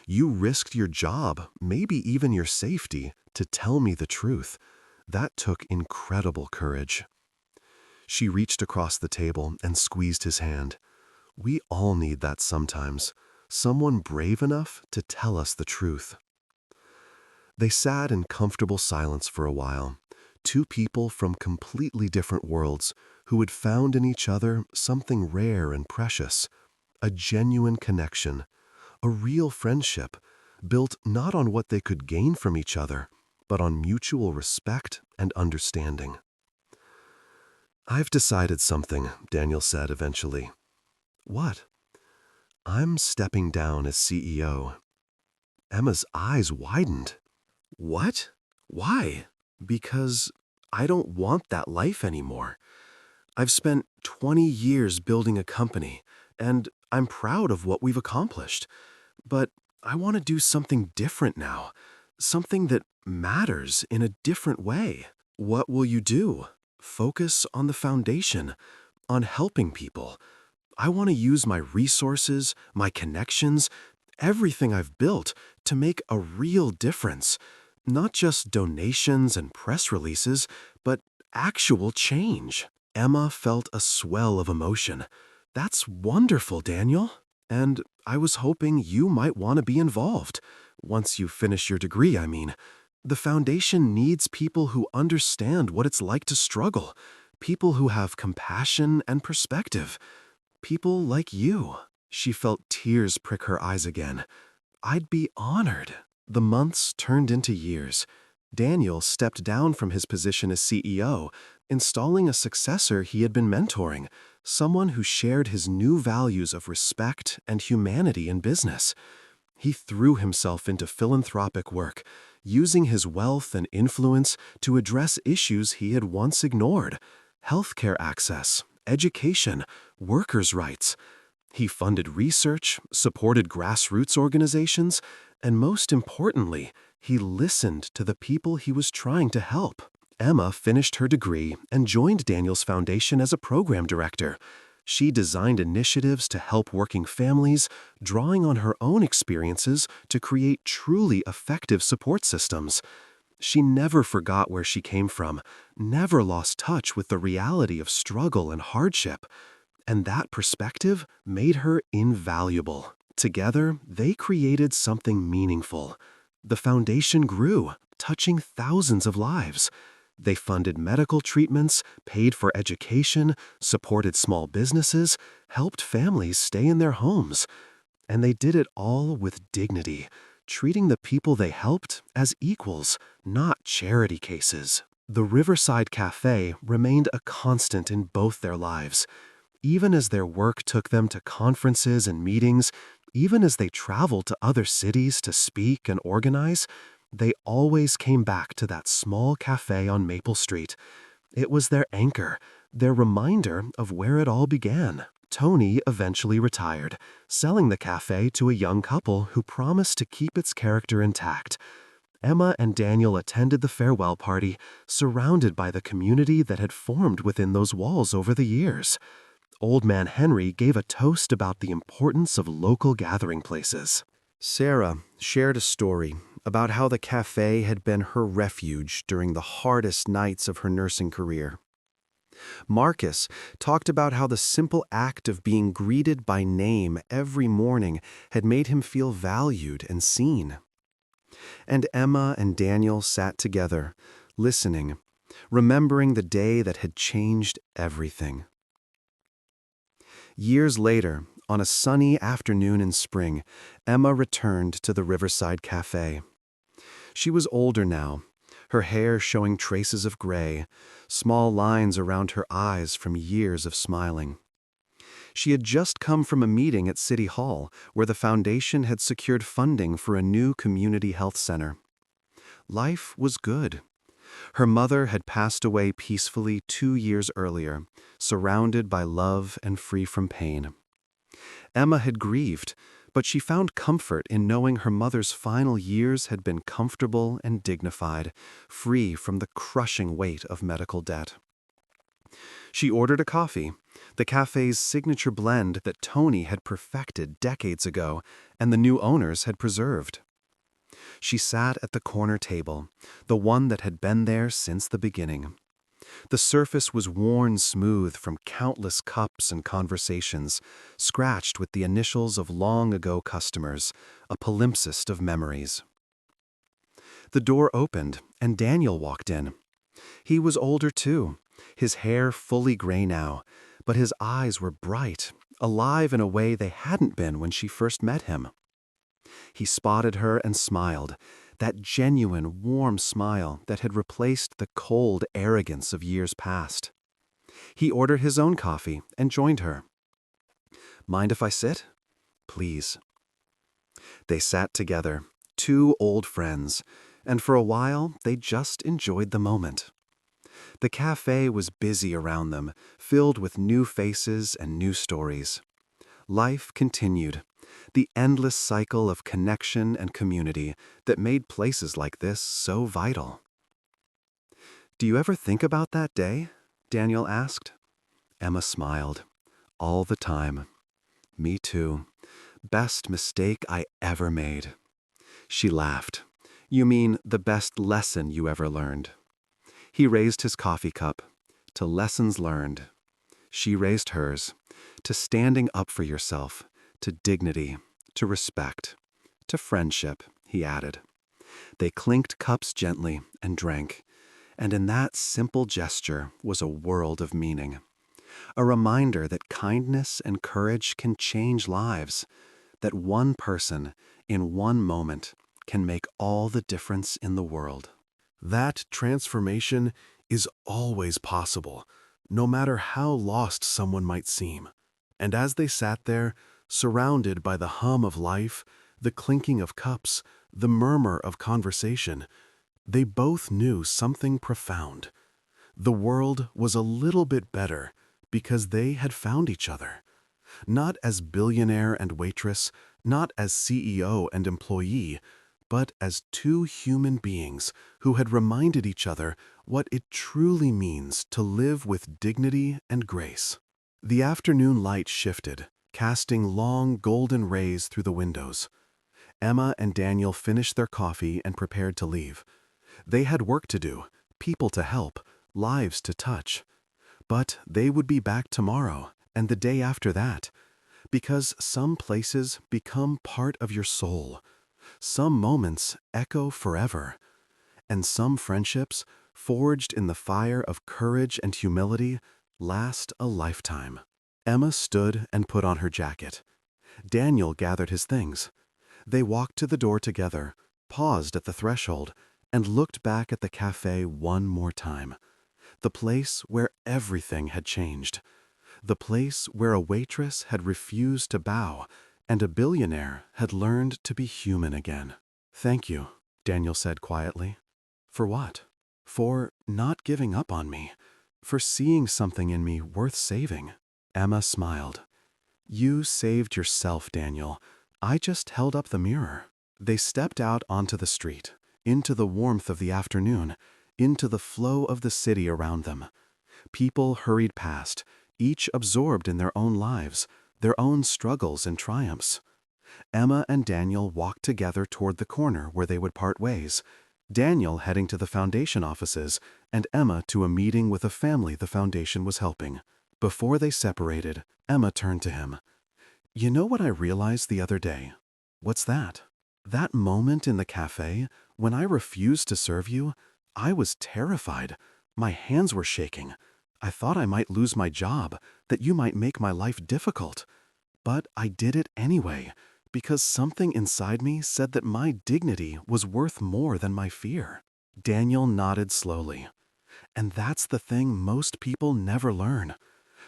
You risked your job, maybe even your safety, to tell me the truth. That took incredible courage. She reached across the table and squeezed his hand. We all need that sometimes. Someone brave enough to tell us the truth. They sat in comfortable silence for a while, two people from completely different worlds who had found in each other something rare and precious, a genuine connection, a real friendship, built not on what they could gain from each other, but on mutual respect and understanding. I've decided something, Daniel said eventually. What? I'm stepping down as CEO. Emma's eyes widened. What? Why? Because I don't want that life anymore. I've spent 20 years building a company, and I'm proud of what we've accomplished. But I want to do something different now, something that matters in a different way. What will you do? Focus on the foundation, on helping people. I want to use my resources, my connections, everything I've built to make a real difference. Not just donations and press releases, but actual change. Emma felt a swell of emotion. That's wonderful, Daniel. And I was hoping you might want to be involved. Once you finish your degree, I mean. The foundation needs people who understand what it's like to struggle, people who have compassion and perspective. People like you. She felt tears prick her eyes again. I'd be honored. The months turned into years. Daniel stepped down from his position as CEO, installing a successor he had been mentoring, someone who shared his new values of respect and humanity in business. He threw himself into philanthropic work, using his wealth and influence to address issues he had once ignored: healthcare access, education, workers' rights. He funded research, supported grassroots organizations, and most importantly, he listened to the people he was trying to help. Emma finished her degree and joined Daniel's foundation as a program director. She designed initiatives to help working families, drawing on her own experiences to create truly effective support systems. She never forgot where she came from, never lost touch with the reality of struggle and hardship. And that perspective made her invaluable. Together, they created something meaningful. The foundation grew, touching thousands of lives. They funded medical treatments, paid for education, supported small businesses, helped families stay in their homes. And they did it all with dignity, treating the people they helped as equals, not charity cases. The Riverside Cafe remained a constant in both their lives. Even as their work took them to conferences and meetings, even as they traveled to other cities to speak and organize, they always came back to that small cafe on Maple Street. It was their anchor, their reminder of where it all began. Tony eventually retired, selling the cafe to a young couple who promised to keep its character intact. Emma and Daniel attended the farewell party, surrounded by the community that had formed within those walls over the years. Old Man Henry gave a toast about the importance of local gathering places. Sarah shared a story about how the cafe had been her refuge during the hardest nights of her nursing career. Marcus talked about how the simple act of being greeted by name every morning had made him feel valued and seen. And Emma and Daniel sat together, listening, remembering the day that had changed everything. Years later, on a sunny afternoon in spring, Emma returned to the Riverside Cafe. She was older now, her hair showing traces of gray, small lines around her eyes from years of smiling. She had just come from a meeting at City Hall where the foundation had secured funding for a new community health center. Life was good. Her mother had passed away peacefully 2 years earlier, surrounded by love and free from pain. Emma had grieved, but she found comfort in knowing her mother's final years had been comfortable and dignified, free from the crushing weight of medical debt. She ordered a coffee, the cafe's signature blend that Tony had perfected decades ago and the new owners had preserved. She sat at the corner table, the one that had been there since the beginning. The surface was worn smooth from countless cups and conversations, scratched with the initials of long-ago customers, a palimpsest of memories. The door opened, and Daniel walked in. He was older too, his hair fully gray now, but his eyes were bright, alive in a way they hadn't been when she first met him. He spotted her and smiled, that genuine, warm smile that had replaced the cold arrogance of years past. He ordered his own coffee and joined her. "Mind if I sit?" "Please." They sat together, two old friends, and for a while they just enjoyed the moment. The cafe was busy around them, filled with new faces and new stories. Life continued, the endless cycle of connection and community that made places like this so vital. "Do you ever think about that day?" Daniel asked. Emma smiled. "All the time." "Me too. Best mistake I ever made." She laughed. "You mean the best lesson you ever learned?" He raised his coffee cup. "To lessons learned." She raised hers. "To standing up for yourself, to dignity, to respect, to friendship," he added. They clinked cups gently and drank, and in that simple gesture was a world of meaning. A reminder that kindness and courage can change lives, that one person, in one moment, can make all the difference in the world. That transformation is always possible, no matter how lost someone might seem. And as they sat there, surrounded by the hum of life, the clinking of cups, the murmur of conversation, they both knew something profound. The world was a little bit better because they had found each other. Not as billionaire and waitress, not as CEO and employee, but as two human beings who had reminded each other what it truly means to live with dignity and grace. The afternoon light shifted, casting long golden rays through the windows. Emma and Daniel finished their coffee and prepared to leave. They had work to do, people to help, lives to touch. But they would be back tomorrow and the day after that, because some places become part of your soul. Some moments echo forever, and some friendships, forged in the fire of courage and humility, last a lifetime. Emma stood and put on her jacket. Daniel gathered his things. They walked to the door together, paused at the threshold, and looked back at the cafe one more time. The place where everything had changed. The place where a waitress had refused to bow, and a billionaire had learned to be human again. "Thank you," Daniel said quietly. "For what?" "For not giving up on me. For seeing something in me worth saving." Emma smiled. "You saved yourself, Daniel. I just held up the mirror." They stepped out onto the street, into the warmth of the afternoon, into the flow of the city around them. People hurried past, each absorbed in their own lives, their own struggles and triumphs. Emma and Daniel walked together toward the corner where they would part ways, Daniel heading to the foundation offices and Emma to a meeting with a family the foundation was helping. Before they separated, Emma turned to him. "You know what I realized the other day?" "What's that?" "That moment in the cafe, when I refused to serve you, I was terrified. My hands were shaking. I thought I might lose my job, that you might make my life difficult. But I did it anyway, because something inside me said that my dignity was worth more than my fear." Daniel nodded slowly. "And that's the thing most people never learn.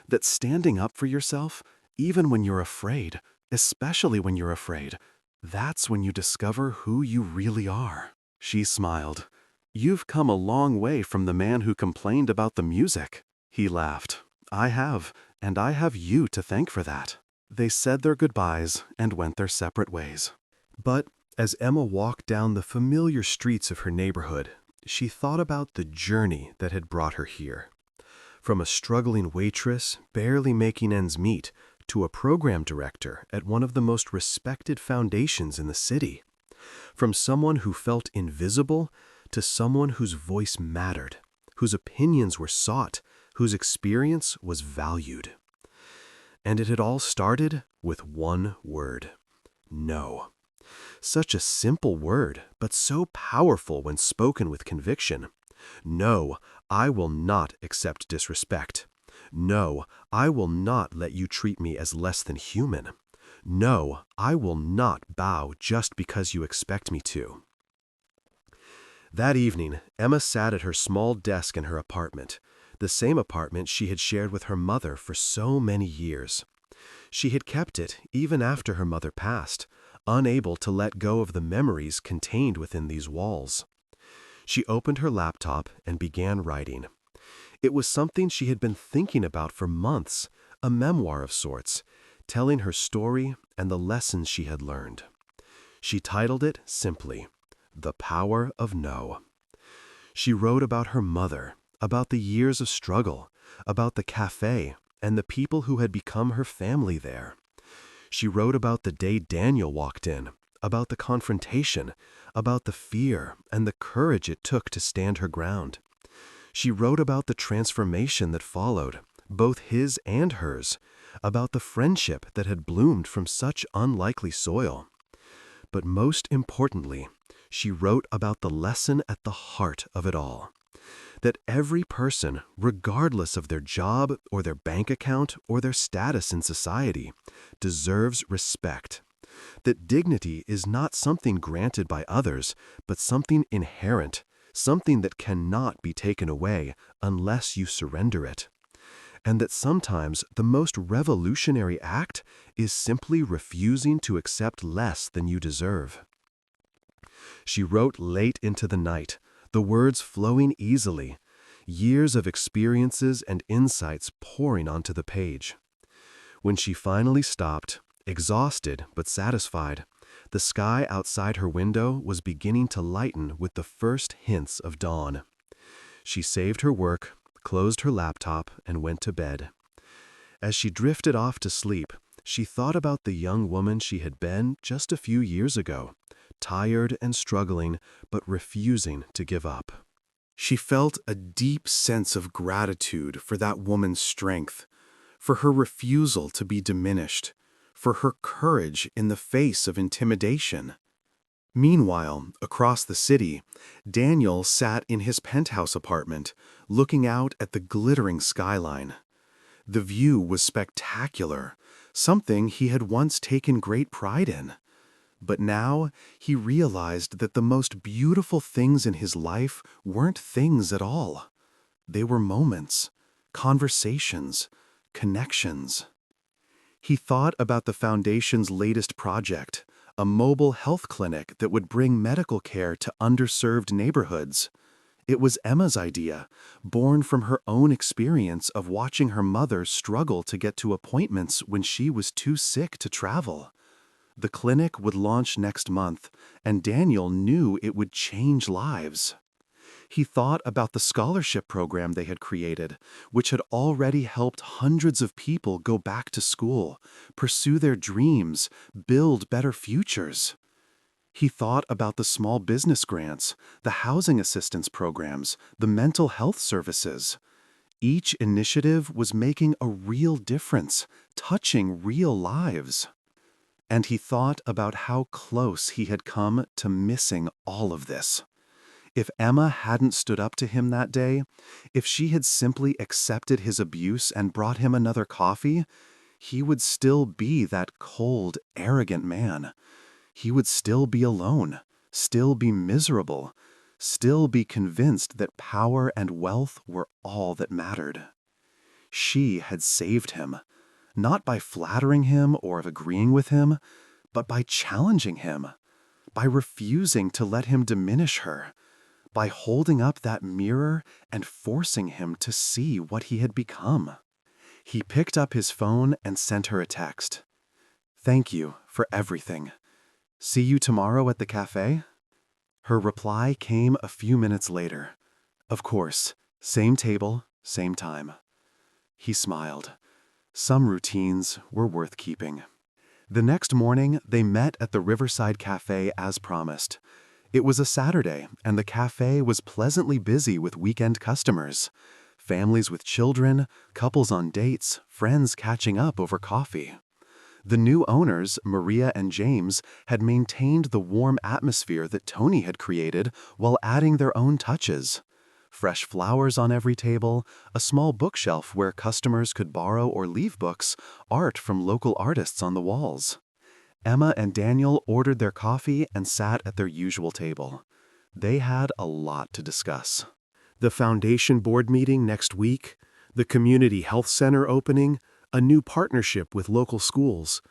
That standing up for yourself, even when you're afraid, especially when you're afraid, that's when you discover who you really are." She smiled. "You've come a long way from the man who complained about the music." He laughed. "I have, and I have you to thank for that." They said their goodbyes and went their separate ways. But as Emma walked down the familiar streets of her neighborhood, she thought about the journey that had brought her here. From a struggling waitress, barely making ends meet, to a program director at one of the most respected foundations in the city. From someone who felt invisible to someone whose voice mattered, whose opinions were sought, whose experience was valued. And it had all started with one word: no. Such a simple word, but so powerful when spoken with conviction. No, I will not accept disrespect. No, I will not let you treat me as less than human. No, I will not bow just because you expect me to. That evening, Emma sat at her small desk in her apartment, the same apartment she had shared with her mother for so many years. She had kept it even after her mother passed, unable to let go of the memories contained within these walls. She opened her laptop and began writing. It was something she had been thinking about for months, a memoir of sorts, telling her story and the lessons she had learned. She titled it simply, "The Power of No." She wrote about her mother, about the years of struggle, about the cafe, and the people who had become her family there. She wrote about the day Daniel walked in, about the confrontation, about the fear and the courage it took to stand her ground. She wrote about the transformation that followed, both his and hers, about the friendship that had bloomed from such unlikely soil. But most importantly, she wrote about the lesson at the heart of it all. That every person, regardless of their job or their bank account or their status in society, deserves respect. That dignity is not something granted by others, but something inherent, something that cannot be taken away unless you surrender it. And that sometimes the most revolutionary act is simply refusing to accept less than you deserve. She wrote late into the night, the words flowing easily, years of experiences and insights pouring onto the page. When she finally stopped, exhausted but satisfied, the sky outside her window was beginning to lighten with the first hints of dawn. She saved her work, closed her laptop, and went to bed. As she drifted off to sleep, she thought about the young woman she had been just a few years ago, tired and struggling, but refusing to give up. She felt a deep sense of gratitude for that woman's strength, for her refusal to be diminished, for her courage in the face of intimidation. Meanwhile, across the city, Daniel sat in his penthouse apartment, looking out at the glittering skyline. The view was spectacular, something he had once taken great pride in. But now he realized that the most beautiful things in his life weren't things at all. They were moments, conversations, connections. He thought about the Foundation's latest project, a mobile health clinic that would bring medical care to underserved neighborhoods. It was Emma's idea, born from her own experience of watching her mother struggle to get to appointments when she was too sick to travel. The clinic would launch next month, and Daniel knew it would change lives. He thought about the scholarship program they had created, which had already helped hundreds of people go back to school, pursue their dreams, build better futures. He thought about the small business grants, the housing assistance programs, the mental health services. Each initiative was making a real difference, touching real lives. And he thought about how close he had come to missing all of this. If Emma hadn't stood up to him that day, if she had simply accepted his abuse and brought him another coffee, he would still be that cold, arrogant man. He would still be alone, still be miserable, still be convinced that power and wealth were all that mattered. She had saved him, not by flattering him or agreeing with him, but by challenging him, by refusing to let him diminish her, by holding up that mirror and forcing him to see what he had become. He picked up his phone and sent her a text. "Thank you for everything. See you tomorrow at the cafe?" Her reply came a few minutes later. "Of course, same table, same time." He smiled. Some routines were worth keeping. The next morning, they met at the Riverside Cafe as promised. It was a Saturday, and the cafe was pleasantly busy with weekend customers. Families with children, couples on dates, friends catching up over coffee. The new owners, Maria and James, had maintained the warm atmosphere that Tony had created while adding their own touches. Fresh flowers on every table, a small bookshelf where customers could borrow or leave books, art from local artists on the walls. Emma and Daniel ordered their coffee and sat at their usual table. They had a lot to discuss. The foundation board meeting next week, the community health center opening, a new partnership with local schools.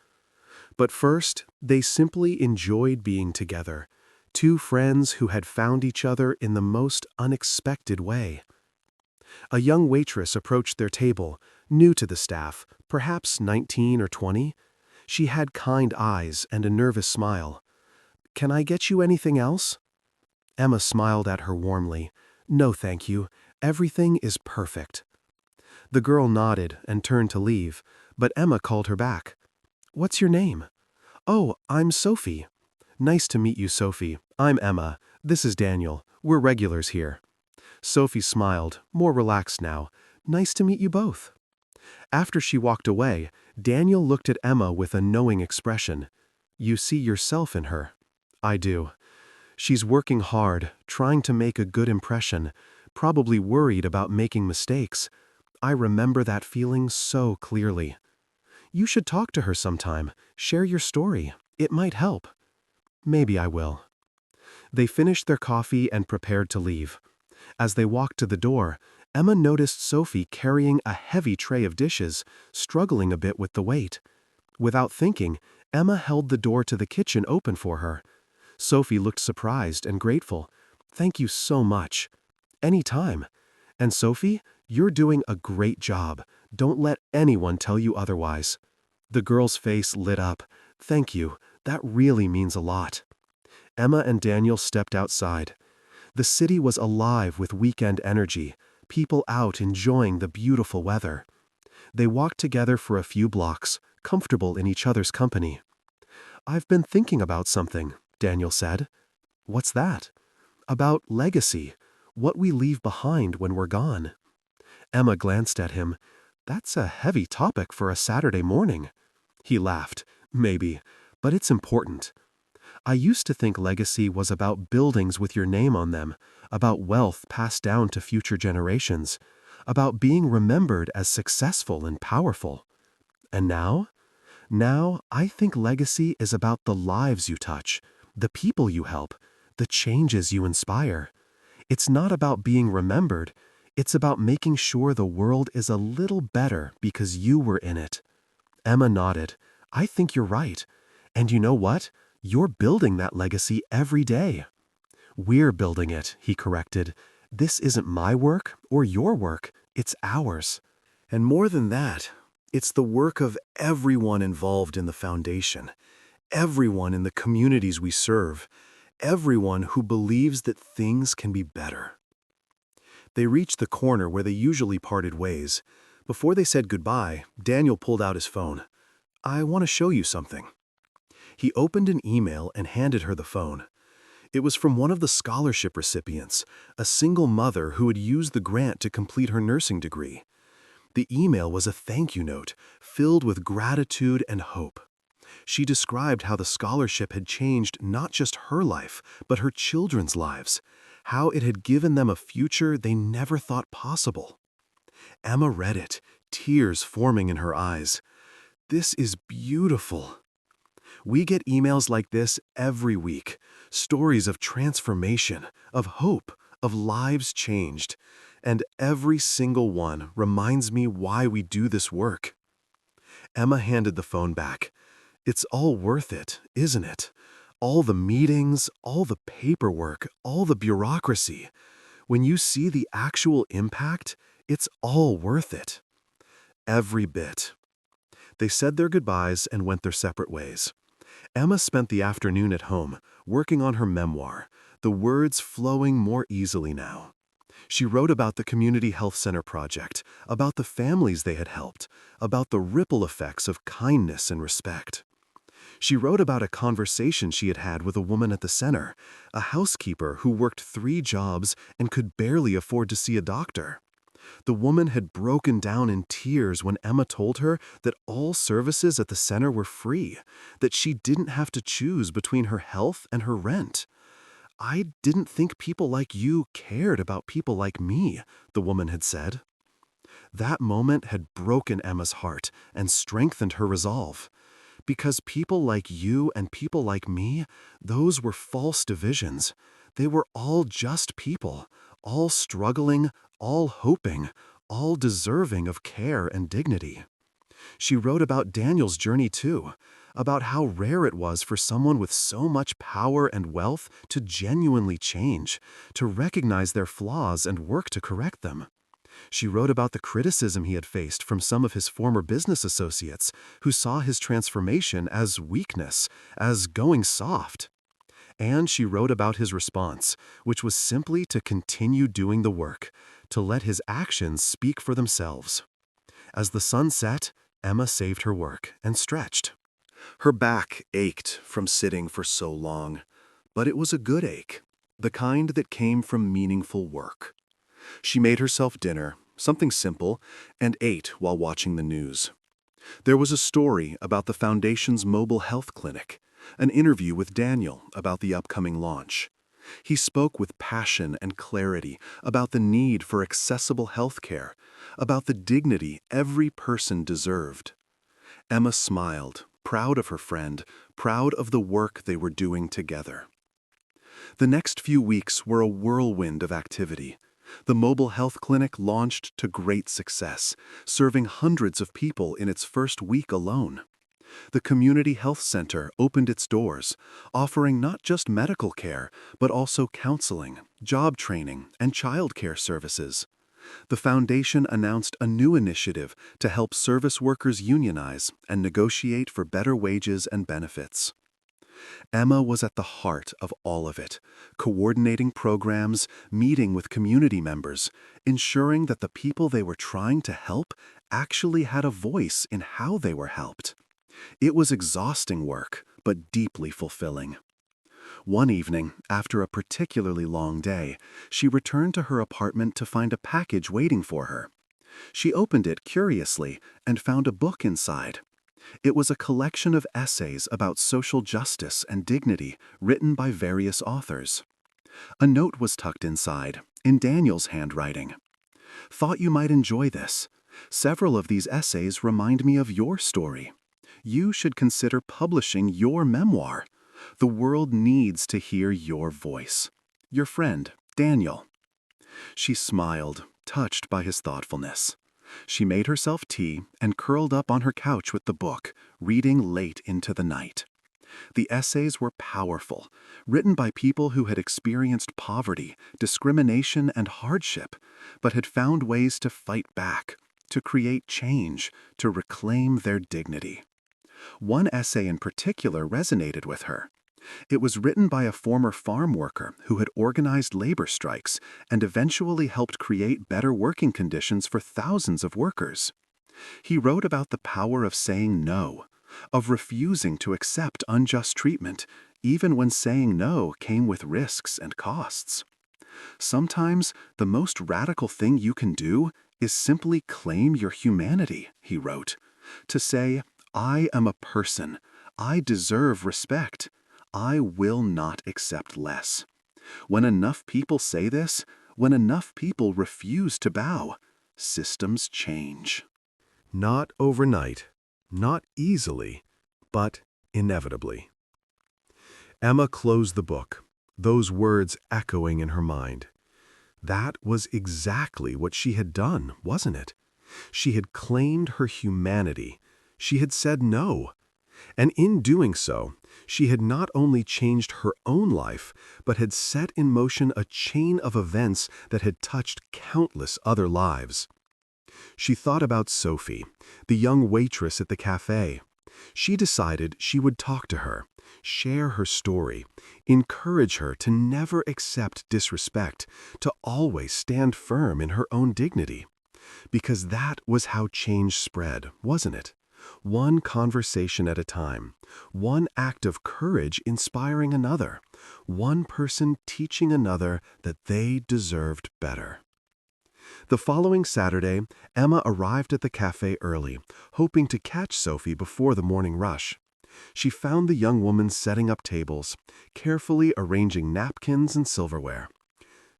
But first, they simply enjoyed being together, two friends who had found each other in the most unexpected way. A young waitress approached their table, new to the staff, perhaps 19 or 20. She had kind eyes and a nervous smile. "Can I get you anything else?" Emma smiled at her warmly. "No, thank you. Everything is perfect." The girl nodded and turned to leave, but Emma called her back. "What's your name?" "Oh, I'm Sophie." "Nice to meet you, Sophie. I'm Emma. This is Daniel. We're regulars here." Sophie smiled, more relaxed now. "Nice to meet you both." After she walked away, Daniel looked at Emma with a knowing expression. "You see yourself in her." "I do. She's working hard, trying to make a good impression, probably worried about making mistakes. I remember that feeling so clearly." "You should talk to her sometime. Share your story. It might help." "Maybe I will." They finished their coffee and prepared to leave. As they walked to the door, Emma noticed Sophie carrying a heavy tray of dishes, struggling a bit with the weight. Without thinking, Emma held the door to the kitchen open for her. Sophie looked surprised and grateful. "Thank you so much." "Any time. And Sophie, you're doing a great job. Don't let anyone tell you otherwise." The girl's face lit up. "Thank you. That really means a lot." Emma and Daniel stepped outside. The city was alive with weekend energy, people out enjoying the beautiful weather. They walked together for a few blocks, comfortable in each other's company. "I've been thinking about something," Daniel said. "What's that?" "About legacy, what we leave behind when we're gone." Emma glanced at him. "That's a heavy topic for a Saturday morning." He laughed. "Maybe, but it's important. I used to think legacy was about buildings with your name on them, about wealth passed down to future generations, about being remembered as successful and powerful. And now? Now, I think legacy is about the lives you touch, the people you help, the changes you inspire. It's not about being remembered, it's about making sure the world is a little better because you were in it." Emma nodded. "I think you're right. And you know what? You're building that legacy every day." "We're building it," he corrected. "This isn't my work or your work, it's ours." And more than that, it's the work of everyone involved in the foundation, everyone in the communities we serve, everyone who believes that things can be better. They reached the corner where they usually parted ways. Before they said goodbye, Daniel pulled out his phone. "I want to show you something." He opened an email and handed her the phone. It was from one of the scholarship recipients, a single mother who had used the grant to complete her nursing degree. The email was a thank you note, filled with gratitude and hope. She described how the scholarship had changed not just her life, but her children's lives, how it had given them a future they never thought possible. Emma read it, tears forming in her eyes. "This is beautiful." We get emails like this every week, stories of transformation, of hope, of lives changed, and every single one reminds me why we do this work. Emma handed the phone back. "It's all worth it, isn't it? All the meetings, all the paperwork, all the bureaucracy. When you see the actual impact, it's all worth it. Every bit. They said their goodbyes and went their separate ways. Emma spent the afternoon at home, working on her memoir, the words flowing more easily now. She wrote about the Community Health Center project, about the families they had helped, about the ripple effects of kindness and respect. She wrote about a conversation she had had with a woman at the center, a housekeeper who worked 3 jobs and could barely afford to see a doctor. The woman had broken down in tears when Emma told her that all services at the center were free, that she didn't have to choose between her health and her rent. "I didn't think people like you cared about people like me," the woman had said. That moment had broken Emma's heart and strengthened her resolve. Because people like you and people like me, those were false divisions. They were all just people, all struggling, all hoping, all deserving of care and dignity. She wrote about Daniel's journey too, about how rare it was for someone with so much power and wealth to genuinely change, to recognize their flaws and work to correct them. She wrote about the criticism he had faced from some of his former business associates who saw his transformation as weakness, as going soft. And she wrote about his response, which was simply to continue doing the work, to let his actions speak for themselves. As the sun set, Emma saved her work and stretched. Her back ached from sitting for so long, but it was a good ache, the kind that came from meaningful work. She made herself dinner, something simple, and ate while watching the news. There was a story about the Foundation's mobile health clinic, an interview with Daniel about the upcoming launch. He spoke with passion and clarity about the need for accessible health care, about the dignity every person deserved. Emma smiled, proud of her friend, proud of the work they were doing together. The next few weeks were a whirlwind of activity. The mobile health clinic launched to great success, serving hundreds of people in its first week alone. The Community Health Center opened its doors, offering not just medical care, but also counseling, job training, and childcare services. The foundation announced a new initiative to help service workers unionize and negotiate for better wages and benefits. Emma was at the heart of all of it, coordinating programs, meeting with community members, ensuring that the people they were trying to help actually had a voice in how they were helped. It was exhausting work, but deeply fulfilling. One evening, after a particularly long day, she returned to her apartment to find a package waiting for her. She opened it curiously and found a book inside. It was a collection of essays about social justice and dignity written by various authors. A note was tucked inside, in Daniel's handwriting. "Thought you might enjoy this. Several of these essays remind me of your story. You should consider publishing your memoir. The world needs to hear your voice. Your friend, Daniel." She smiled, touched by his thoughtfulness. She made herself tea and curled up on her couch with the book, reading late into the night. The essays were powerful, written by people who had experienced poverty, discrimination, and hardship, but had found ways to fight back, to create change, to reclaim their dignity. One essay in particular resonated with her. It was written by a former farm worker who had organized labor strikes and eventually helped create better working conditions for thousands of workers. He wrote about the power of saying no, of refusing to accept unjust treatment, even when saying no came with risks and costs. "Sometimes the most radical thing you can do is simply claim your humanity," he wrote. "To say, I am a person, I deserve respect. I will not accept less. When enough people say this, when enough people refuse to bow, systems change." Not overnight, not easily, but inevitably. Emma closed the book, those words echoing in her mind. That was exactly what she had done, wasn't it? She had claimed her humanity. She had said no. And in doing so, she had not only changed her own life, but had set in motion a chain of events that had touched countless other lives. She thought about Sophie, the young waitress at the cafe. She decided she would talk to her, share her story, encourage her to never accept disrespect, to always stand firm in her own dignity. Because that was how change spread, wasn't it? One conversation at a time, one act of courage inspiring another, one person teaching another that they deserved better. The following Saturday, Emma arrived at the cafe early, hoping to catch Sophie before the morning rush. She found the young woman setting up tables, carefully arranging napkins and silverware.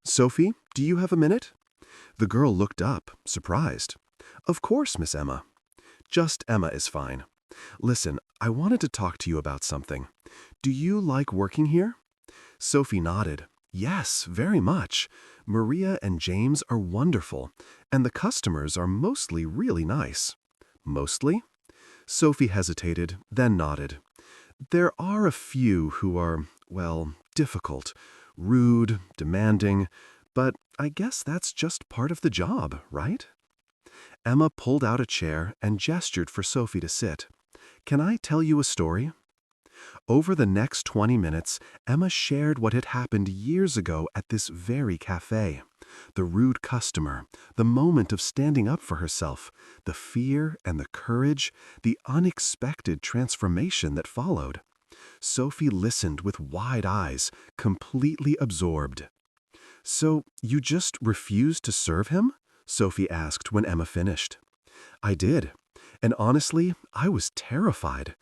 "Sophie, do you have a minute?" The girl looked up, surprised. "Of course, Miss Emma." "Just Emma is fine. Listen, I wanted to talk to you about something. Do you like working here?" Sophie nodded. "Yes, very much. Maria and James are wonderful, and the customers are mostly really nice." "Mostly?" Sophie hesitated, then nodded. "There are a few who are, well, difficult, rude, demanding, but I guess that's just part of the job, right?" Emma pulled out a chair and gestured for Sophie to sit. "Can I tell you a story?" Over the next 20 minutes, Emma shared what had happened years ago at this very cafe. The rude customer, the moment of standing up for herself, the fear and the courage, the unexpected transformation that followed. Sophie listened with wide eyes, completely absorbed. "So you just refused to serve him?" Sophie asked when Emma finished. "I did. And honestly, I was terrified.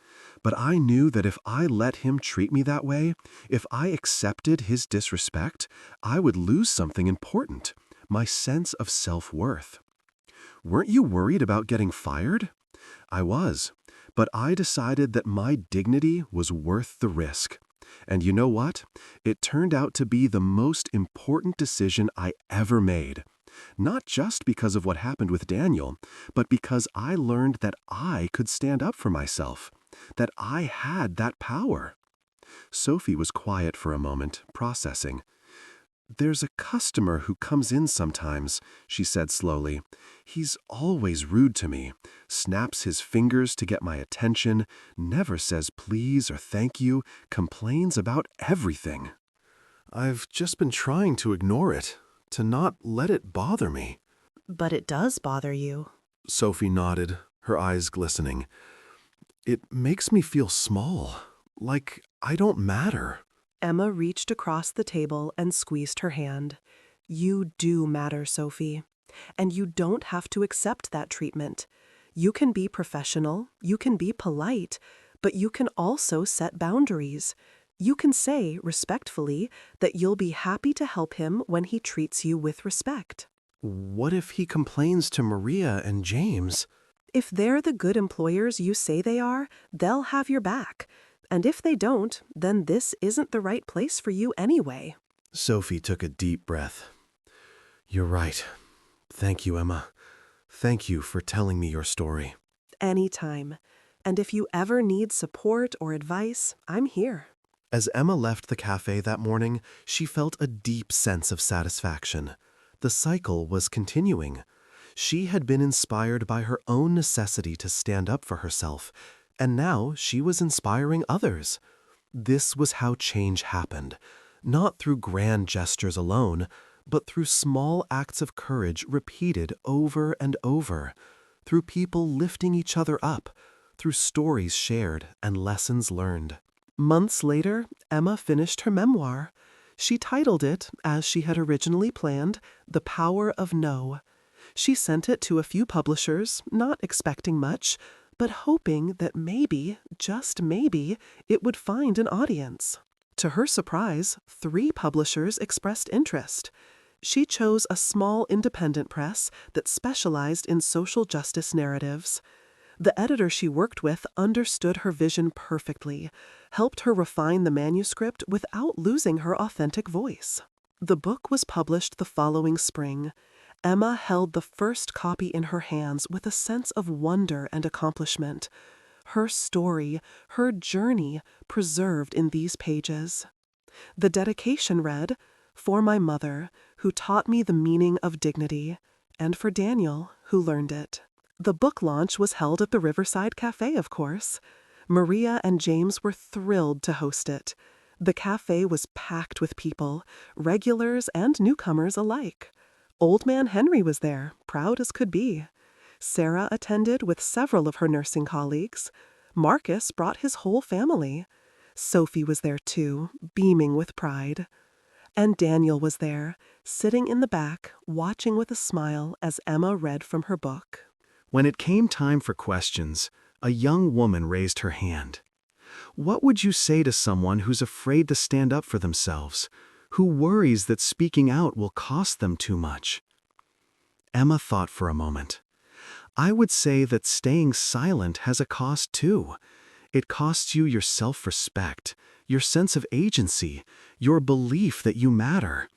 But I knew that if I let him treat me that way, if I accepted his disrespect, I would lose something important, my sense of self-worth." "Weren't you worried about getting fired?" "I was. But I decided that my dignity was worth the risk. And you know what? It turned out to be the most important decision I ever made. Not just because of what happened with Daniel, but because I learned that I could stand up for myself, that I had that power." Sophie was quiet for a moment, processing. "There's a customer who comes in sometimes," she said slowly. "He's always rude to me, snaps his fingers to get my attention, never says please or thank you, complains about everything." "I've just been trying to ignore it, to not let it bother me." But it does bother you. Sophie nodded, her eyes glistening. "It makes me feel small, like I don't matter." Emma reached across the table and squeezed her hand. "You do matter, Sophie. And you don't have to accept that treatment. You can be professional, you can be polite, but you can also set boundaries. You can say, respectfully, that you'll be happy to help him when he treats you with respect." "What if he complains to Maria and James?" If they're the good employers you say they are, they'll have your back. And if they don't, then this isn't the right place for you anyway. Sophie took a deep breath. "You're right. Thank you, Emma. Thank you for telling me your story." Anytime. And if you ever need support or advice, I'm here. As Emma left the cafe that morning, she felt a deep sense of satisfaction. The cycle was continuing. She had been inspired by her own necessity to stand up for herself, and now she was inspiring others. This was how change happened, not through grand gestures alone, but through small acts of courage repeated over and over, through people lifting each other up, through stories shared and lessons learned. Months later, Emma finished her memoir. She titled it, as she had originally planned, The Power of No. She sent it to a few publishers, not expecting much, but hoping that maybe, just maybe, it would find an audience. To her surprise, 3 publishers expressed interest. She chose a small independent press that specialized in social justice narratives. The editor she worked with understood her vision perfectly, helped her refine the manuscript without losing her authentic voice. The book was published the following spring. Emma held the first copy in her hands with a sense of wonder and accomplishment. her story, her journey preserved in these pages. The dedication read, "For my mother, who taught me the meaning of dignity, and for Daniel, who learned it." The book launch was held at the Riverside Cafe, of course. Maria and James were thrilled to host it. The cafe was packed with people, regulars and newcomers alike. Old Man Henry was there, proud as could be. Sarah attended with several of her nursing colleagues. Marcus brought his whole family. Sophie was there too, beaming with pride. And Daniel was there, sitting in the back, watching with a smile as Emma read from her book. When it came time for questions, a young woman raised her hand. What would you say to someone who's afraid to stand up for themselves, who worries that speaking out will cost them too much? Emma thought for a moment. I would say that staying silent has a cost too. It costs you your self-respect, your sense of agency, your belief that you matter.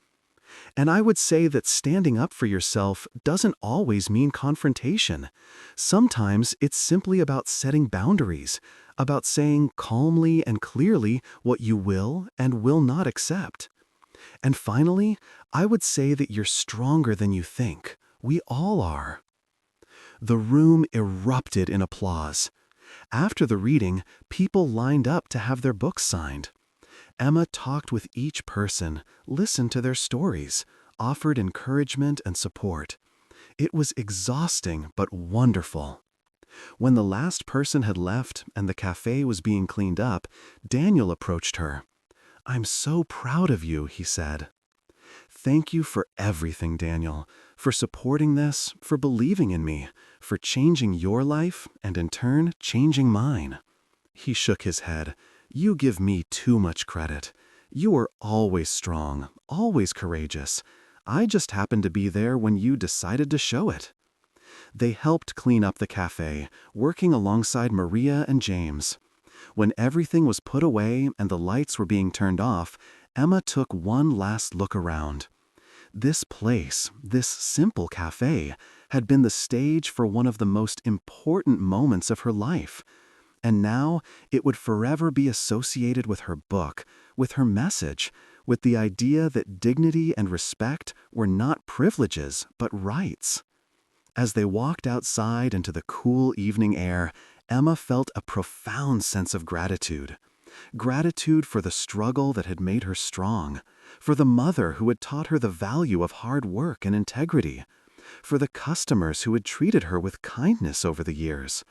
And I would say that standing up for yourself doesn't always mean confrontation. Sometimes it's simply about setting boundaries, about saying calmly and clearly what you will and will not accept. And finally, I would say that you're stronger than you think. We all are. The room erupted in applause. After the reading, people lined up to have their books signed. Emma talked with each person, listened to their stories, offered encouragement and support. It was exhausting but wonderful. When the last person had left and the cafe was being cleaned up, Daniel approached her. "I'm so proud of you," he said. "Thank you for everything, Daniel, for supporting this, for believing in me, for changing your life and in turn changing mine." He shook his head. "You give me too much credit. You were always strong, always courageous. I just happened to be there when you decided to show it." They helped clean up the cafe, working alongside Maria and James. When everything was put away and the lights were being turned off, Emma took one last look around. This place, this simple cafe, had been the stage for one of the most important moments of her life. And now it would forever be associated with her book, with her message, with the idea that dignity and respect were not privileges, but rights. As they walked outside into the cool evening air, Emma felt a profound sense of gratitude. Gratitude for the struggle that had made her strong, for the mother who had taught her the value of hard work and integrity, for the customers who had treated her with kindness over the years,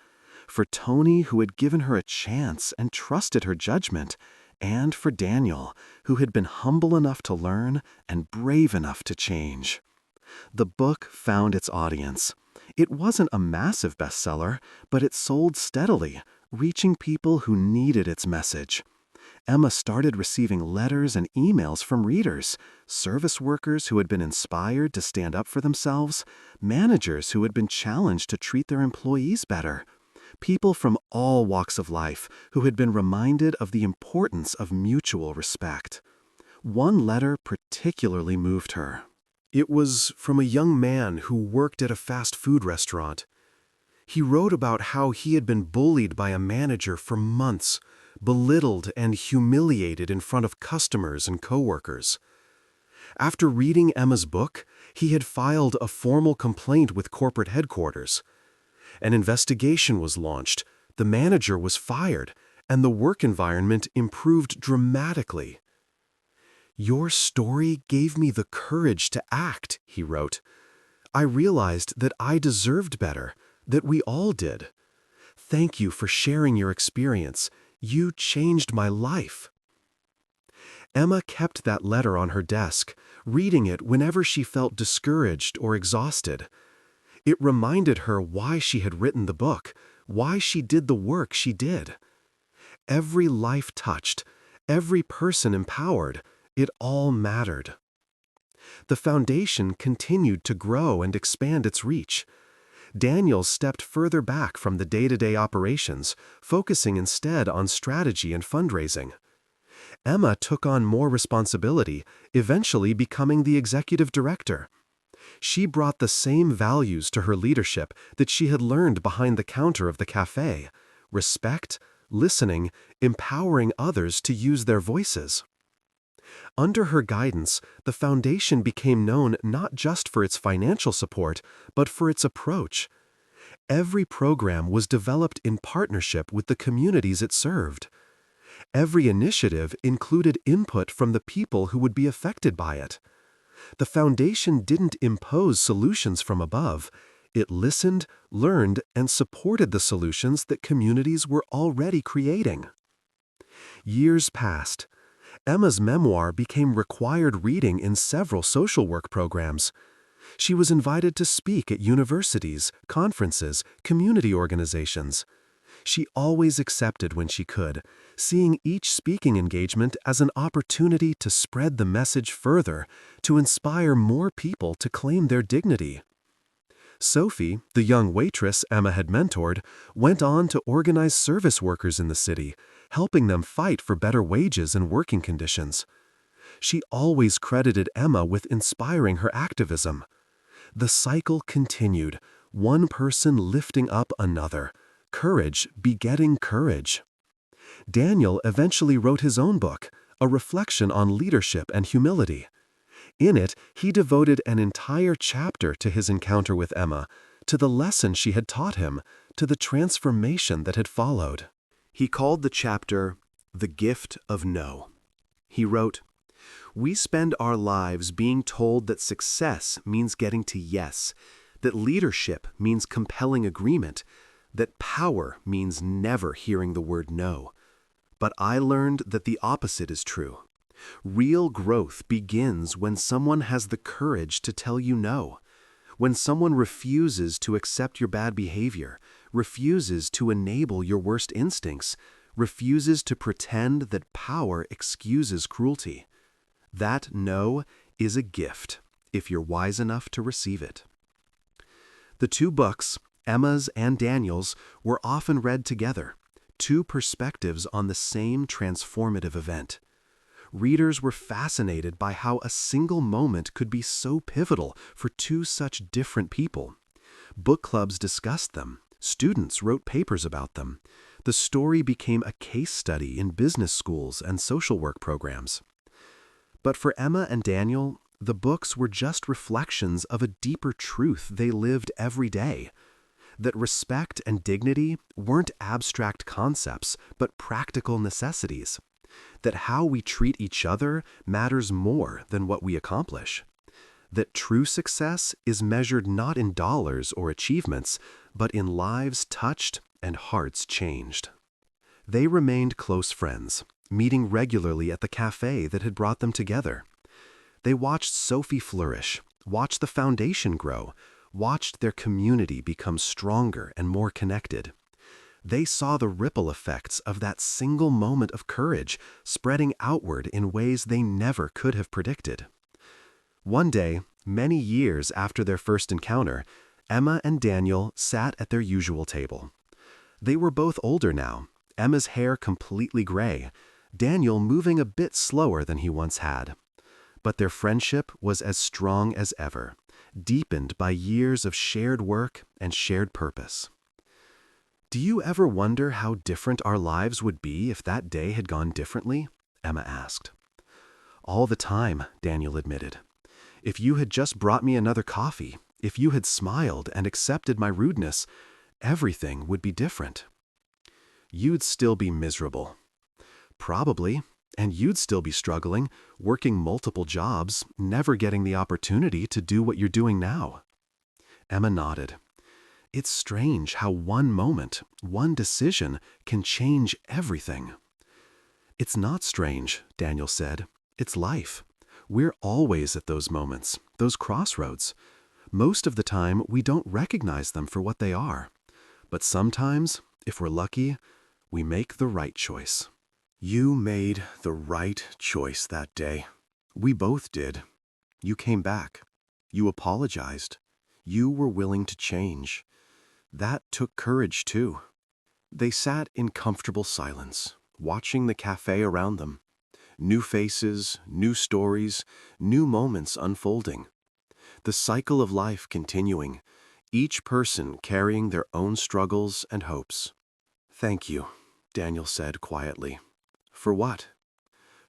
for Tony who had given her a chance and trusted her judgment, and for Daniel who had been humble enough to learn and brave enough to change. The book found its audience. It wasn't a massive bestseller, but it sold steadily, reaching people who needed its message. Emma started receiving letters and emails from readers, service workers who had been inspired to stand up for themselves, managers who had been challenged to treat their employees better, people from all walks of life who had been reminded of the importance of mutual respect. One letter particularly moved her. It was from a young man who worked at a fast food restaurant. He wrote about how he had been bullied by a manager for months, belittled and humiliated in front of customers and coworkers. After reading Emma's book, he had filed a formal complaint with corporate headquarters. An investigation was launched, the manager was fired, and the work environment improved dramatically. "Your story gave me the courage to act," he wrote. "I realized that I deserved better, that we all did. Thank you for sharing your experience. You changed my life." Emma kept that letter on her desk, reading it whenever she felt discouraged or exhausted. It reminded her why she had written the book, why she did the work she did. Every life touched, every person empowered, it all mattered. The foundation continued to grow and expand its reach. Daniel stepped further back from the day-to-day operations, focusing instead on strategy and fundraising. Emma took on more responsibility, eventually becoming the executive director. She brought the same values to her leadership that she had learned behind the counter of the cafe: respect, listening, empowering others to use their voices. Under her guidance, the foundation became known not just for its financial support, but for its approach. Every program was developed in partnership with the communities it served. Every initiative included input from the people who would be affected by it. The foundation didn't impose solutions from above. It listened, learned, and supported the solutions that communities were already creating. Years passed. Emma's memoir became required reading in several social work programs. She was invited to speak at universities, conferences, community organizations. She always accepted when she could, seeing each speaking engagement as an opportunity to spread the message further, to inspire more people to claim their dignity. Sophie, the young waitress Emma had mentored, went on to organize service workers in the city, helping them fight for better wages and working conditions. She always credited Emma with inspiring her activism. The cycle continued, one person lifting up another, courage begetting courage. Daniel eventually wrote his own book, a reflection on leadership and humility. In it, he devoted an entire chapter to his encounter with Emma, to the lesson she had taught him, to the transformation that had followed. He called the chapter, "The Gift of No." He wrote, "We spend our lives being told that success means getting to yes, that leadership means compelling agreement, that power means never hearing the word no. But I learned that the opposite is true. Real growth begins when someone has the courage to tell you no, when someone refuses to accept your bad behavior, refuses to enable your worst instincts, refuses to pretend that power excuses cruelty. That no is a gift, if you're wise enough to receive it." The two books, Emma's and Daniel's, were often read together, two perspectives on the same transformative event. Readers were fascinated by how a single moment could be so pivotal for two such different people. Book clubs discussed them. Students wrote papers about them. The story became a case study in business schools and social work programs. But for Emma and Daniel, the books were just reflections of a deeper truth they lived every day. That respect and dignity weren't abstract concepts, but practical necessities. That how we treat each other matters more than what we accomplish. That true success is measured not in dollars or achievements, but in lives touched and hearts changed. They remained close friends, meeting regularly at the cafe that had brought them together. They watched Sophie flourish, watched the foundation grow, watched their community become stronger and more connected. They saw the ripple effects of that single moment of courage spreading outward in ways they never could have predicted. One day, many years after their first encounter, Emma and Daniel sat at their usual table. They were both older now, Emma's hair completely gray, Daniel moving a bit slower than he once had. But their friendship was as strong as ever, deepened by years of shared work and shared purpose. "Do you ever wonder how different our lives would be if that day had gone differently?" Emma asked. "All the time," Daniel admitted. "If you had just brought me another coffee, if you had smiled and accepted my rudeness, everything would be different." "You'd still be miserable." "Probably, and you'd still be struggling, working multiple jobs, never getting the opportunity to do what you're doing now." Emma nodded. "It's strange how one moment, one decision, can change everything." "It's not strange," Daniel said. "It's life. We're always at those moments, those crossroads. Most of the time, we don't recognize them for what they are. But sometimes, if we're lucky, we make the right choice." "You made the right choice that day. We both did. You came back. You apologized. You were willing to change. That took courage, too." They sat in comfortable silence, watching the cafe around them. New faces, new stories, new moments unfolding. The cycle of life continuing, each person carrying their own struggles and hopes. "Thank you," Daniel said quietly. "For what?"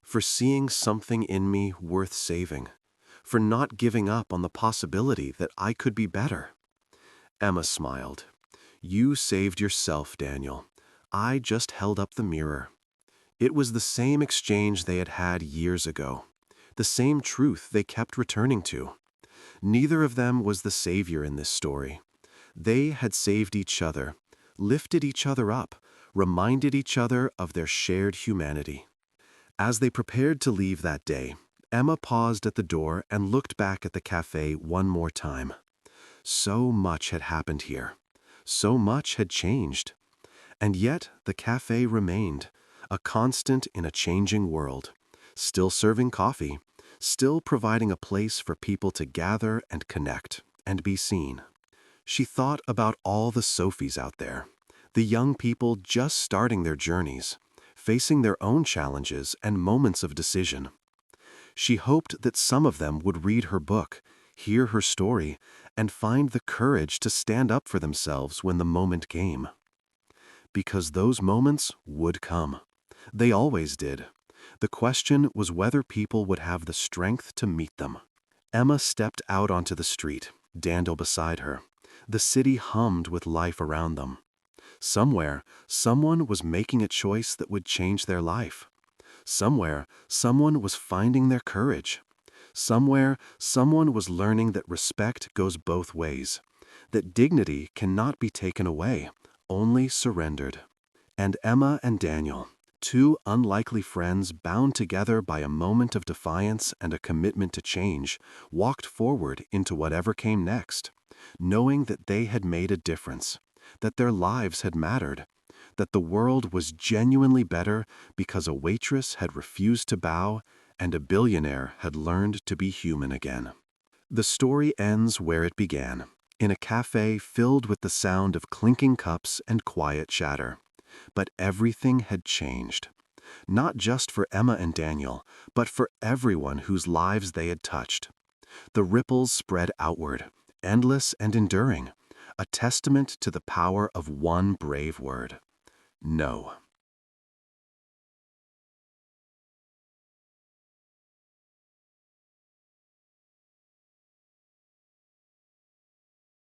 "For seeing something in me worth saving. For not giving up on the possibility that I could be better." Emma smiled. "You saved yourself, Daniel. I just held up the mirror." It was the same exchange they had had years ago, the same truth they kept returning to. Neither of them was the savior in this story. They had saved each other, lifted each other up, reminded each other of their shared humanity. As they prepared to leave that day, Emma paused at the door and looked back at the cafe one more time. So much had happened here. So much had changed. And yet the cafe remained, a constant in a changing world, still serving coffee, still providing a place for people to gather and connect and be seen. She thought about all the Sophies out there, the young people just starting their journeys, facing their own challenges and moments of decision. She hoped that some of them would read her book, hear her story, and find the courage to stand up for themselves when the moment came. Because those moments would come. They always did. The question was whether people would have the strength to meet them. Emma stepped out onto the street, Daniel beside her. The city hummed with life around them. Somewhere, someone was making a choice that would change their life. Somewhere, someone was finding their courage. Somewhere, someone was learning that respect goes both ways, that dignity cannot be taken away, only surrendered. And Emma and Daniel, two unlikely friends bound together by a moment of defiance and a commitment to change, walked forward into whatever came next, knowing that they had made a difference, that their lives had mattered, that the world was genuinely better because a waitress had refused to bow and a billionaire had learned to be human again. The story ends where it began, in a cafe filled with the sound of clinking cups and quiet chatter. But everything had changed. Not just for Emma and Daniel, but for everyone whose lives they had touched. The ripples spread outward, endless and enduring, a testament to the power of one brave word: no.